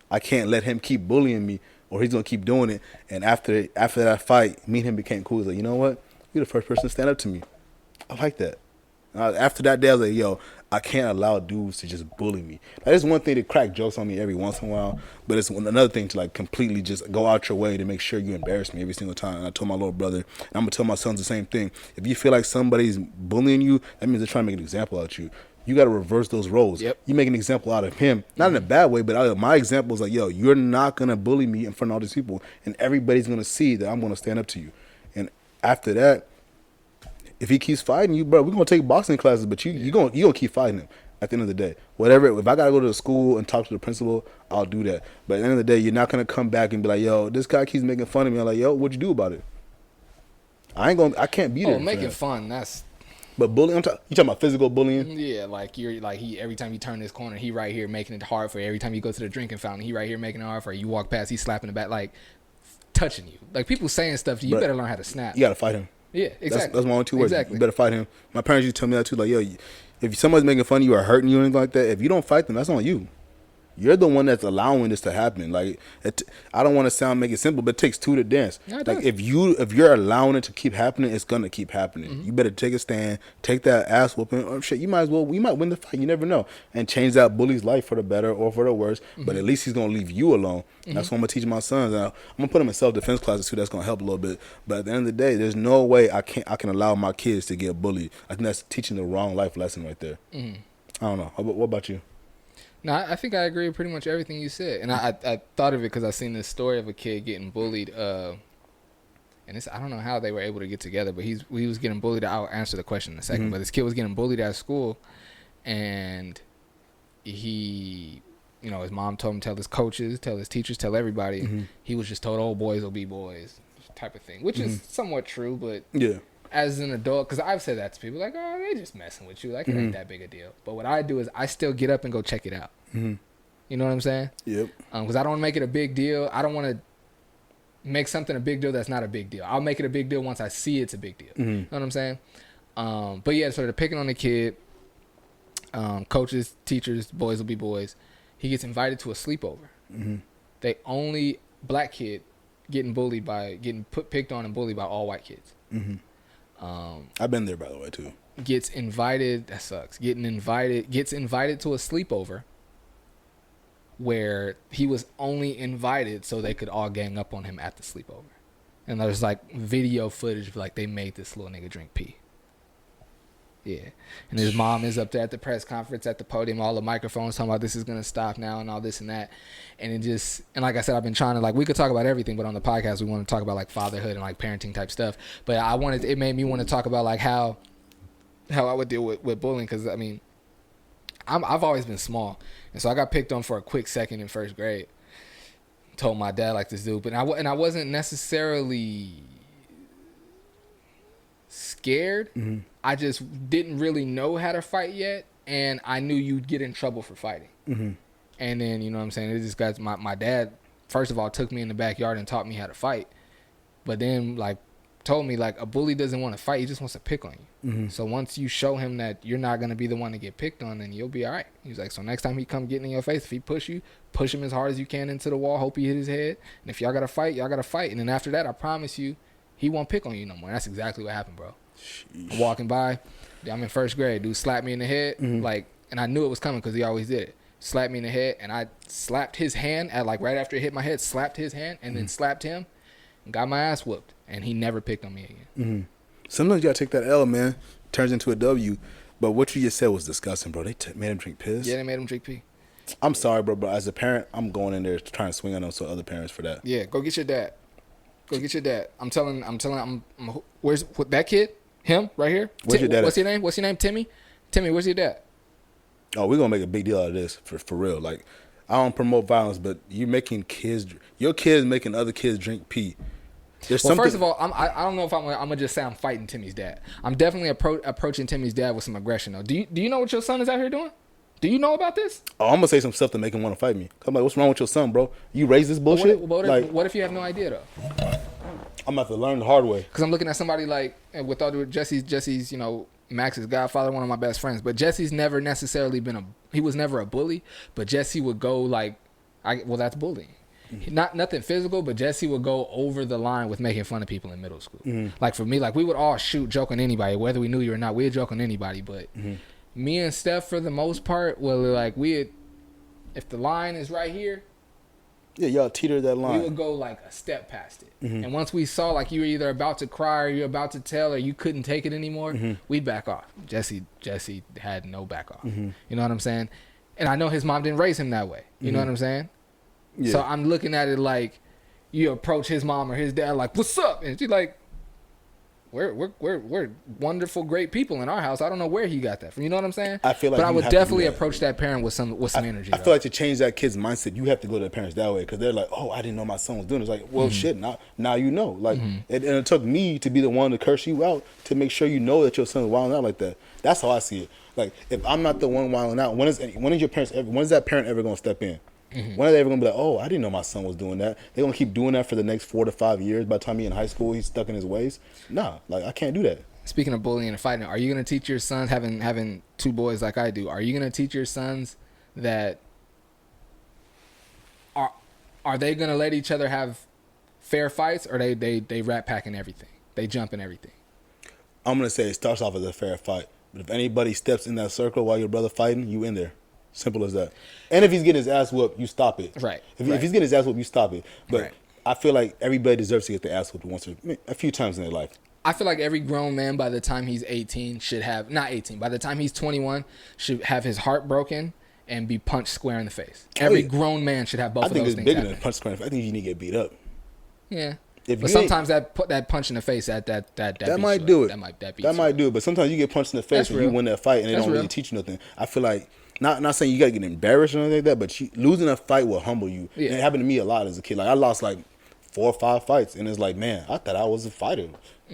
I can't let him keep bullying me or he's going to keep doing it. And after that fight, me and him became cool. He's like, you know what? You're the first person to stand up to me. I like that. After that day, I was like, yo, I can't allow dudes to just bully me. Like, it's one thing to crack jokes on me every once in a while, but it's another thing to like completely just go out your way to make sure you embarrass me every single time. And I told my little brother, and I'm going to tell my sons the same thing. If you feel like somebody's bullying you, that means they're trying to make an example out of you. You got to reverse those roles. Yep. You make an example out of him, not in a bad way, but my example is like, yo, you're not going to bully me in front of all these people, and everybody's going to see that I'm going to stand up to you. And after that, if he keeps fighting you, bro, we're going to take boxing classes, but you gonna keep fighting him at the end of the day. Whatever, if I got to go to the school and talk to the principal, I'll do that. But at the end of the day, you're not going to come back and be like, yo, this guy keeps making fun of me. I'm like, yo, what'd you do about it? I can't be there. Oh, making fun, that's But bullying, you talking about physical bullying? Yeah, like he every time you turn this corner, he right here making it hard for you. Every time you go to the drinking fountain, he right here making it hard for you. You walk past, he's slapping the back, like touching you. Like people saying stuff to you, you better learn how to snap. You gotta fight him. Yeah, exactly. That's my only 2 words. Exactly. You better fight him. My parents used to tell me that too. Like, yo, if somebody's making fun of you or hurting you or anything like that, if you don't fight them, that's on you. You're the one that's allowing this to happen. Like, I don't want to make it simple, but it takes 2 to dance. Yeah, like, if you're allowing it to keep happening, it's gonna keep happening. Mm-hmm. You better take a stand, take that ass whooping. Or shit, we might win the fight. You never know, and change that bully's life for the better or for the worse. Mm-hmm. But at least he's gonna leave you alone. Mm-hmm. That's what I'm gonna teach my sons. And I'm gonna put them in self-defense classes too. That's gonna help a little bit. But at the end of the day, there's no way I can allow my kids to get bullied. I think that's teaching the wrong life lesson right there. Mm-hmm. I don't know. What about you? No, I think I agree with pretty much everything you said. And I thought of it because I seen this story of a kid getting bullied. And I don't know how they were able to get together, but he was getting bullied. I'll answer the question in a second. Mm-hmm. But this kid was getting bullied at school. And he, his mom told him, tell his coaches, tell his teachers, tell everybody. Mm-hmm. He was just told, oh, boys will be boys type of thing, which is somewhat true. But yeah, as an adult, because I've said that to people, like, oh, they just messing with you. Like, it ain't that big a deal. But what I do is I still get up and go check it out. Mm-hmm. You know what I'm saying? Yep. Because I don't want to make it a big deal. I don't want to make something a big deal that's not a big deal. I'll make it a big deal once I see it's a big deal. Mm-hmm. You know what I'm saying? But yeah, so they're picking on the kid. Coaches, teachers, boys will be boys. He gets invited to a sleepover. Mm-hmm. Black kid getting picked on and bullied by all white kids. Mm-hmm. I've been there, by the way, too. Gets invited. That sucks. Gets invited to a sleepover where he was only invited so they could all gang up on him at the sleepover. And there's like video footage of like they made this little nigga drink pee. Yeah. And his mom is up there at the press conference at the podium, all the microphones talking about this is going to stop now and all this and that. And and like I said, I've been trying to, like, we could talk about everything, but on the podcast, we want to talk about like fatherhood and like parenting type stuff. But it made me want to talk about like how I would deal with bullying. Cause I mean, I've always been small. And so I got picked on for a quick second in first grade. Told my dad like this dude, but I wasn't necessarily scared. Mm-hmm. I just didn't really know how to fight yet, and I knew you'd get in trouble for fighting. Mm-hmm. And then, you know what I'm saying, it just got my dad, first of all, took me in the backyard and taught me how to fight, but then like told me like a bully doesn't want to fight, he just wants to pick on you. Mm-hmm. So once you show him that you're not going to be the one to get picked on, then you'll be all right. He's like, so next time he come getting in your face, if he push you, push him as hard as you can into the wall, hope he hit his head, and if y'all got to fight, y'all got to fight. And then after that, I promise you, he won't pick on you no more. And that's exactly what happened, bro. I'm walking by, I'm in first grade, dude slapped me in the head, like, and I knew it was coming because he always did it. Slapped me in the head, and I slapped his hand at like right after it hit my head, slapped his hand, and then slapped him, and got my ass whooped, and he never picked on me again. Mm-hmm. Sometimes you gotta take that L, man. Turns into a W. But what you just said was disgusting, bro. They made him drink piss. Yeah, they made him drink pee. I'm sorry, bro, but as a parent, I'm going in there trying to swing on them so other parents for that. Yeah, go get your dad. I'm telling. Where's that kid? Him right here. Where's your dad? What's your name? Timmy. Where's your dad? Oh, we're gonna make a big deal out of this for real. Like, I don't promote violence, but your kids making other kids drink pee. First of all, I don't know if I'm gonna just say I'm fighting Timmy's dad. I'm definitely approaching Timmy's dad with some aggression though. Do you know what your son is out here doing? Do you know about this? Oh, I'm gonna say some stuff to make him want to fight me. I'm like, what's wrong with your son, bro? You raised this bullshit. What if you have no idea though? I'm about to learn the hard way. Because I'm looking at somebody like, with all the Jesse's, Max's godfather, one of my best friends. But Jesse's never necessarily he was never a bully. But Jesse would go like, that's bullying. Mm-hmm. Nothing physical, but Jesse would go over the line with making fun of people in middle school. Mm-hmm. Like for me, like we would all joke on anybody, whether we knew you or not. We'd joke on anybody. But me and Steph, for the most part, if the line is right here, yeah, y'all teeter that line. We would go like a step past it. Mm-hmm. And once we saw like you were either about to cry or you're about to tell or you couldn't take it anymore, we'd back off. Jesse had no back off. Mm-hmm. You know what I'm saying? And I know his mom didn't raise him that way. You know what I'm saying? Yeah. So I'm looking at it like you approach his mom or his dad like, what's up? And she's like, we're wonderful, great people in our house. I don't know where he got that from. You know what I'm saying? I feel like but I you would have to do definitely that. approach that parent with some energy. I feel like to change that kid's mindset, you have to go to the parents that way because they're like, "Oh, I didn't know my son was doing this." Like, well, shit, now you know. Like, and it took me to be the one to curse you out to make sure you know that your son's wilding out like that. That's how I see it. Like, if I'm not the one wilding out, when is your parents ever? When is that parent ever gonna step in? When are they ever gonna be like, "Oh, I didn't know my son was doing that"? They're gonna keep doing that for the next 4 to 5 years. By the time he's in high school, he's stuck in his ways. Nah, like I can't do that. Speaking of bullying and fighting, are you gonna teach your sons having 2 boys like I do? Are you gonna teach your sons that are they gonna let each other have fair fights, or they rat packing everything, they jump in everything? I'm gonna say it starts off as a fair fight, but if anybody steps in that circle while your brother fighting, you in there. Simple as that. And if he's getting his ass whooped, you stop it. Right. If he's getting his ass whooped, you stop it. But Right. I feel like everybody deserves to get their ass whooped once or a few times in their life. I feel like every grown man by the time he's 18 should have, not 18, by the time he's 21 should have his heart broken and be punched square in the face. Every grown man should have both I of think those it's things bigger happen. than punch square. I think you need to get beat up. Yeah. If But you ain't- sometimes that punch in the face that might do it. That might do it. But sometimes you get punched in the face That's and real. you win that fight and they That's don't really real. teach you nothing. I feel like not saying you gotta get embarrassed or anything like that, but losing a fight will humble you. Yeah. And it happened to me a lot as a kid. Like I lost like 4 or 5 fights, and it's like, man, I thought I was a fighter.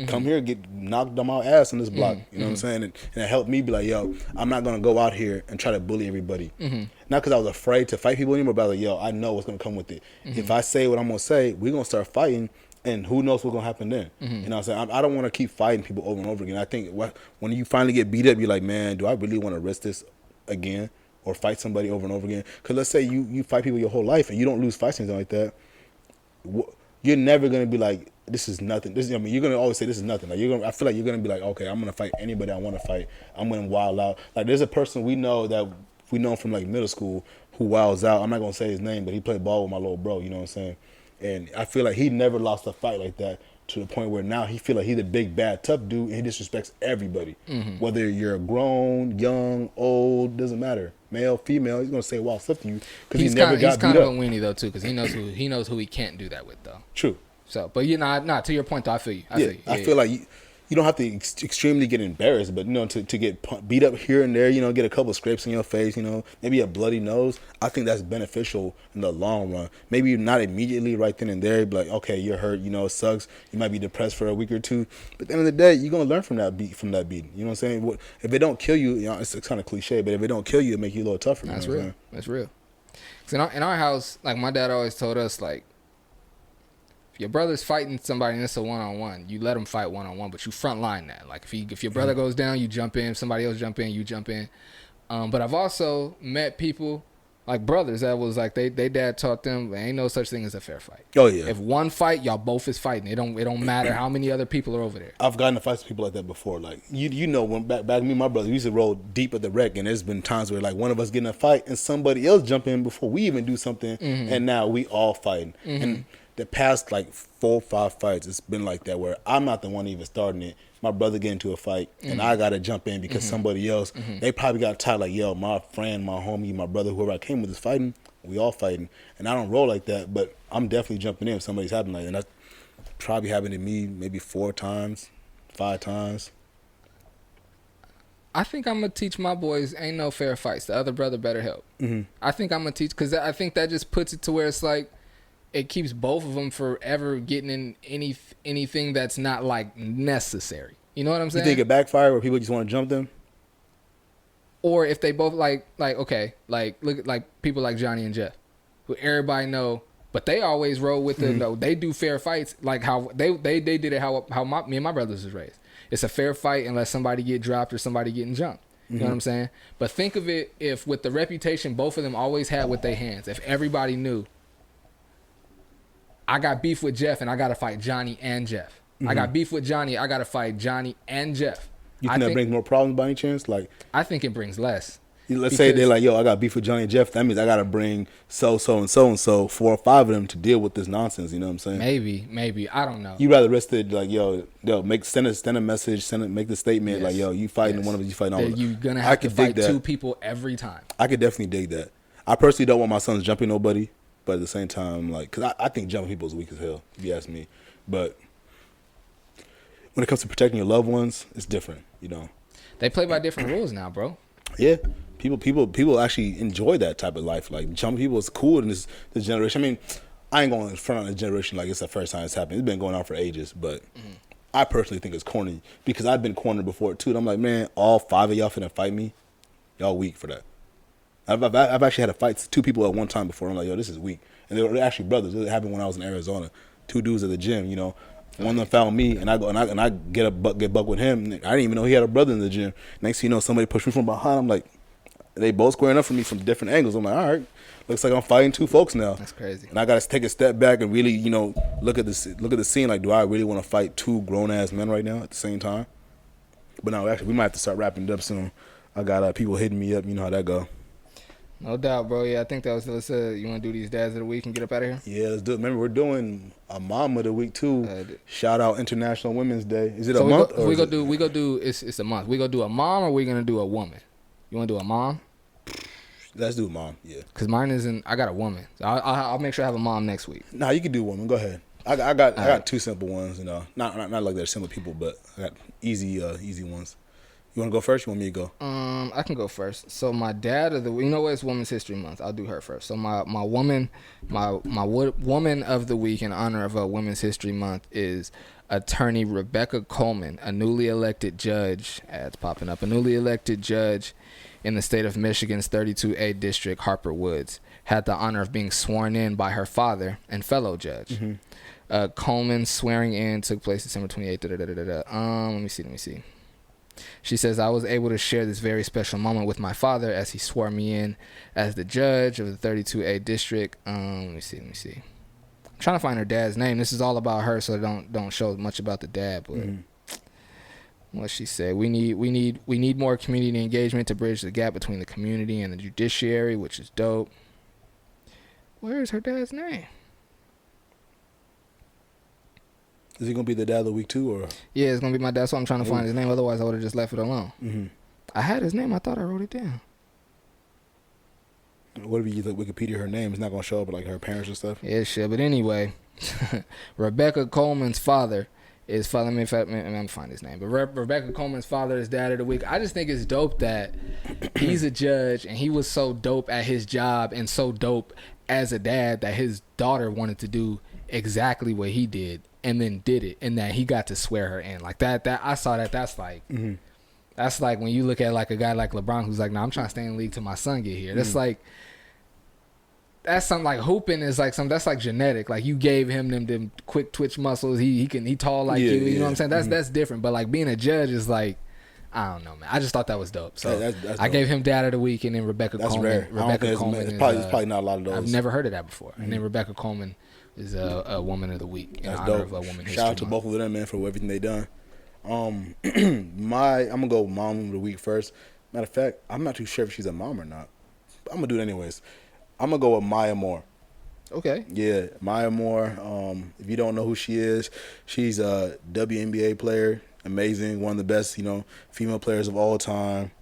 Come here, get knocked on my ass on this block. You know what I'm saying? And it helped me be like, yo, I'm not gonna go out here and try to bully everybody. Not because I was afraid to fight people anymore, but like, yo, I know what's gonna come with it. If I say what I'm gonna say, we're gonna start fighting. And who knows what's gonna happen then? You know what I'm saying? I don't want to keep fighting people over and over again. I think when you finally get beat up, you're like, man, do I really want to risk this again or fight somebody over and over again? Because let's say you fight people your whole life and you don't lose fights, anything like that. You're never gonna be like, this is nothing. You're gonna always say this is nothing. Like I feel like you're gonna be like, okay, I'm gonna fight anybody I want to fight. I'm gonna wild out. Like there's a person we know from like middle school who wilds out. I'm not gonna say his name, but he played ball with my little bro. You know what I'm saying? And I feel like he never lost a fight like that to the point where now he feel like he's a big, bad, tough dude, and he disrespects everybody. Whether you're grown, young, old, doesn't matter. Male, female, he's gonna say wild stuff to you because he never got beat up. He's kind of a weenie though too, because he knows who he can't do that with though. True. So, but to your point though, I feel you. I feel like you don't have to extremely get embarrassed, but to get beat up here and there, get a couple of scrapes in your face, maybe a bloody nose. I think that's beneficial in the long run. Maybe not immediately right then and there, but like, okay, you're hurt, it sucks. You might be depressed for a week or two, but at the end of the day, you're gonna learn from that beating. You know what I'm saying? If it don't kill you, it's kind of cliche, but if it don't kill you, it make you a little tougher. That's real. That's real. Because in our house, like my dad always told us, like, if your brother's fighting somebody and it's a one-on-one, you let him fight one-on-one, but you front line that. Like if your brother goes down, you jump in. If somebody else jump in, you jump in. But I've also met people like brothers that was like they dad taught them there ain't no such thing as a fair fight. Oh yeah. If one fight, y'all both is fighting. It don't matter how many other people are over there. I've gotten to fights with people like that before. Like when back me and my brother, we used to roll deep at the wreck, and there's been times where like one of us get in a fight and somebody else jump in before we even do something, and now we all fighting. And the past like 4 or 5 fights, it's been like that where I'm not the one even starting it. My brother get into a fight and I gotta jump in because somebody else, they probably got tired like, yo, my friend, my homie, my brother, whoever I came with is fighting. We all fighting. And I don't roll like that, but I'm definitely jumping in if somebody's happening like that. And that's probably happened to me maybe 4 times, 5 times. I think I'm gonna teach my boys ain't no fair fights. The other brother better help. I think I'm gonna teach because I think that just puts it to where it's like it keeps both of them forever getting in anything that's not like necessary. You know what I'm saying? You think it backfire where people just want to jump them? Or if they both like okay, like look at like people like Johnny and Jeff, who everybody know, but they always roll with the no. They do fair fights like how they did it how me and my brothers was raised. It's a fair fight unless somebody get dropped or somebody getting jumped. You know what I'm saying? But think of it if with the reputation both of them always had with their hands. If everybody knew, I got beef with Jeff and I got to fight Johnny and Jeff. I got beef with Johnny. I got to fight Johnny and Jeff. You think that brings more problems by any chance? Like, I think it brings less. Let's say they're like, yo, I got beef with Johnny and Jeff. That means I got to bring so, and so, 4 or 5 of them to deal with this nonsense. You know what I'm saying? Maybe. I don't know. You rather risk it like, yo, send a message, make the statement like, yo, you fighting one of us, you fighting all of them. You're going to have to fight 2 people every time. I could definitely dig that. I personally don't want my sons jumping nobody, but at the same time, like, because I think jumping people is weak as hell, if you ask me. But when it comes to protecting your loved ones, it's different. You know, They play by different rules now, bro. yeah. People actually enjoy that type of life. Like some people, it's cool in this generation. I mean, I ain't going in front of the generation like it's the first time it's happened. It's been going on for ages, but I personally think it's corny because I've been cornered before too. And I'm like, man, all 5 of y'all finna fight me. Y'all weak for that. I've actually had to fight 2 people at one time before. I'm like, yo, this is weak. And they were actually brothers. It happened when I was in Arizona. 2 dudes at the gym, you know. One of them found me, and I go and I get buck with him. I didn't even know he had a brother in the gym. Next thing you know, somebody pushed me from behind. I'm like, they both squaring up for me from different angles. I'm like, all right, looks like I'm fighting 2 folks now. That's crazy. And I got to take a step back and really, you know, look at the scene. Like, do I really want to fight 2 grown ass men right now at the same time? But no, actually, we might have to start wrapping it up soon. I got people hitting me up. You know how that go. No doubt, bro. Yeah, I think that was. Let's you want to do these dads of the week and get up out of here? Yeah, let's do it. Remember, we're doing a mom of the week too. Shout out International Women's Day. Is it a month? We go do. It's a month. We go do a mom, or we gonna do a woman? You want to do a mom? Let's do mom. Yeah. Cause mine isn't. I got a woman. So I'll make sure I have a mom next week. Nah, you can do woman. Go ahead. I got 2 simple ones. You know, not like they're simple people, but I got easy ones. You want to go first? You want me to go? I can go first. So my dad of the week. You know what? It's Women's History Month. I'll do her first. So my woman of the week in honor of Women's History Month is attorney Rebecca Coleman, a newly elected judge. Ads popping up. A newly elected judge in the state of Michigan's 32A district, Harper Woods, had the honor of being sworn in by her father and fellow judge. Coleman's swearing in took place December 28th. Let me see. She says, I was able to share this very special moment with my father as he swore me in as the judge of the 32A district. Let me see. I'm trying to find her dad's name. This is all about her, so don't show much about the dad. But what she said, we need more community engagement to bridge the gap between the community and the judiciary, which is dope. Where is her dad's name? Is he gonna be the dad of the week too, or? Yeah, it's gonna be my dad. So I'm trying to find his name. Otherwise, I would have just left it alone. I had his name. I thought I wrote it down. What if you use like Wikipedia? Her name is not gonna show up, like her parents and stuff. Yeah, shit. But anyway, Rebecca Coleman's father is. Let me find his name. But Rebecca Coleman's father is dad of the week. I just think it's dope that he's a judge and he was so dope at his job and so dope as a dad that his daughter wanted to do exactly what he did. And then did it, and that he got to swear her in like that. That I saw that. That's like, that's like when you look at like a guy like LeBron who's like, "Nah, I'm trying to stay in the league till my son get here." That's like, that's something like hooping is like some. That's like genetic. Like you gave him them quick twitch muscles. He tall like you. You know what I'm saying? That's different. But like being a judge is like, I don't know, man. I just thought that was dope. So that's I gave him dad of the week, and then Rebecca Coleman. Rare. Rebecca Coleman it's probably not a lot of those. I've never heard of that before. And then Rebecca Coleman is a woman of the week in honor of a woman history. Shout out to both of them, man, for everything they done. I'm gonna go mom of the week first. Matter of fact, I'm not too sure if she's a mom or not. But I'm gonna do it anyways. I'm gonna go with Maya Moore. Okay. Yeah, Maya Moore. If you don't know who she is, she's a WNBA player. Amazing, one of the best, female players of all time.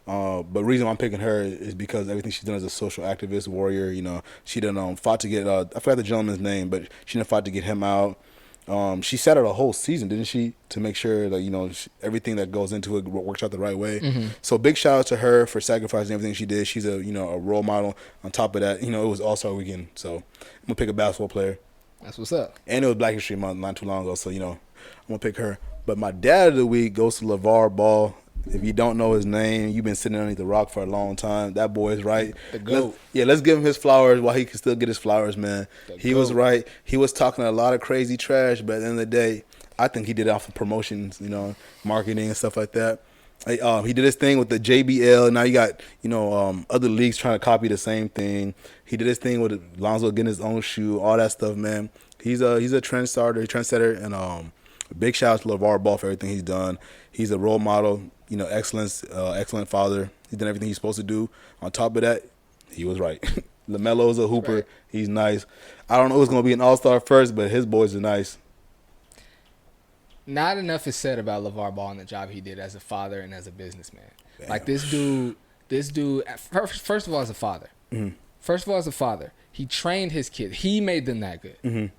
But the reason why I'm picking her is because everything she's done as a social activist, warrior. She done fought to get. I forgot the gentleman's name, but she done fought to get him out. She sat out a whole season, didn't she, to make sure that everything that goes into it works out the right way. So big shout out to her for sacrificing everything she did. She's a role model. On top of that, it was All-Star Weekend, so I'm gonna pick a basketball player. That's what's up. And it was Black History Month not too long ago, so I'm gonna pick her. But my dad of the week goes to LeVar Ball. If you don't know his name, you've been sitting underneath the rock for a long time. That boy is right. The GOAT. Let's give him his flowers while he can still get his flowers, man. He was right. He was talking a lot of crazy trash, but at the end of the day, I think he did it off of promotions, marketing and stuff like that. He did his thing with the JBL. Now you got, other leagues trying to copy the same thing. He did his thing with Lonzo getting his own shoe, all that stuff, man. He's a trendsetter, and big shout out to LeVar Ball for everything he's done. He's a role model. Excellent father. He's done everything he's supposed to do. On top of that, he was right. LaMelo's a hooper. Right. He's nice. I don't know who's going to be an all-star first, but his boys are nice. Not enough is said about LeVar Ball and the job he did as a father and as a businessman. Damn. Like this dude, first of all, as a father. First of all, as a father, he trained his kids. He made them that good.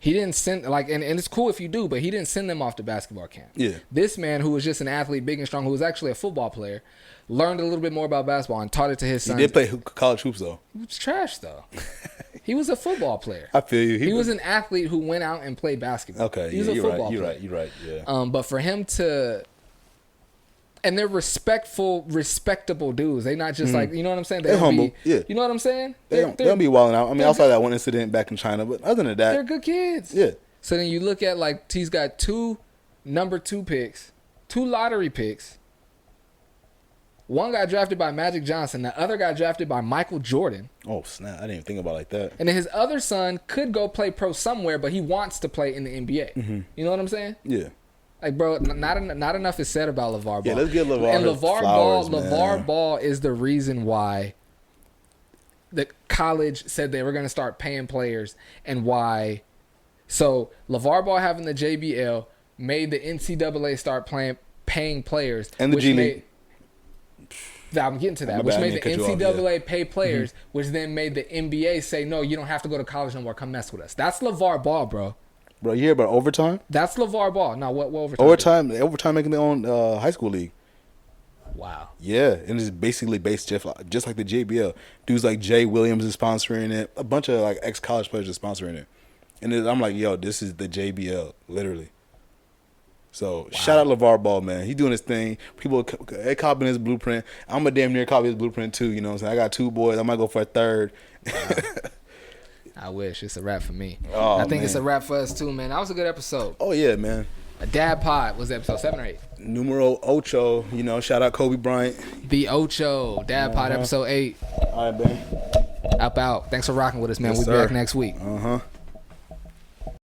He didn't send and it's cool if you do, but he didn't send them off to basketball camp. Yeah. This man who was just an athlete, big and strong, who was actually a football player, learned a little bit more about basketball and taught it to his son. He did play college hoops though. He was trash though. He was a football player. I feel you. He was an athlete who went out and played basketball. Okay, he was a football player. You're right. Yeah. But for him to, and they're respectable dudes. They not just like, you know what I'm saying? They're humble. Yeah. You know what I'm saying? They don't be wilding out. I mean, outside that one incident back in China, but other than that, they're good kids. Yeah. So then you look at like he's got 2 number 2 picks, 2 lottery picks. One got drafted by Magic Johnson. The other got drafted by Michael Jordan. Oh, snap. I didn't even think about it like that. And then his other son could go play pro somewhere, but he wants to play in the NBA. Mm-hmm. You know what I'm saying? Yeah. Like, bro, not enough is said about LeVar Ball. Yeah, let's get LeVar And LeVar flowers, Ball, LeVar Ball is the reason why the college said they were going to start paying players and why. So LeVar Ball having the JBL made the NCAA start paying players. And the G League. I'm getting to that. Which made the NCAA pay players, which then made the NBA say, no, you don't have to go to college no more. Come mess with us. That's LeVar Ball, bro. Bro, you hear about overtime? That's LeVar Ball. Now, what overtime? Overtime making their own high school league. Wow. Yeah, and it's basically based just like the JBL. Dudes like Jay Williams is sponsoring it. A bunch of like ex-college players are sponsoring it. And I'm like, yo, this is the JBL, literally. So shout out LeVar Ball, man. He doing his thing. People they copying his blueprint. I'm a damn near copy his blueprint too. You know what I'm saying? I got 2 boys. I might go for a third. Wow. I wish. It's a wrap for me. Oh, I think man. It's a wrap for us too, man. That was a good episode. Oh yeah, man. A dad pod was episode 7 or 8. Numero ocho. You know, shout out Kobe Bryant. The Ocho dad pod episode 8. All right, man. Up out. Thanks for rocking with us, man. Yes, We'll be sir. back next week.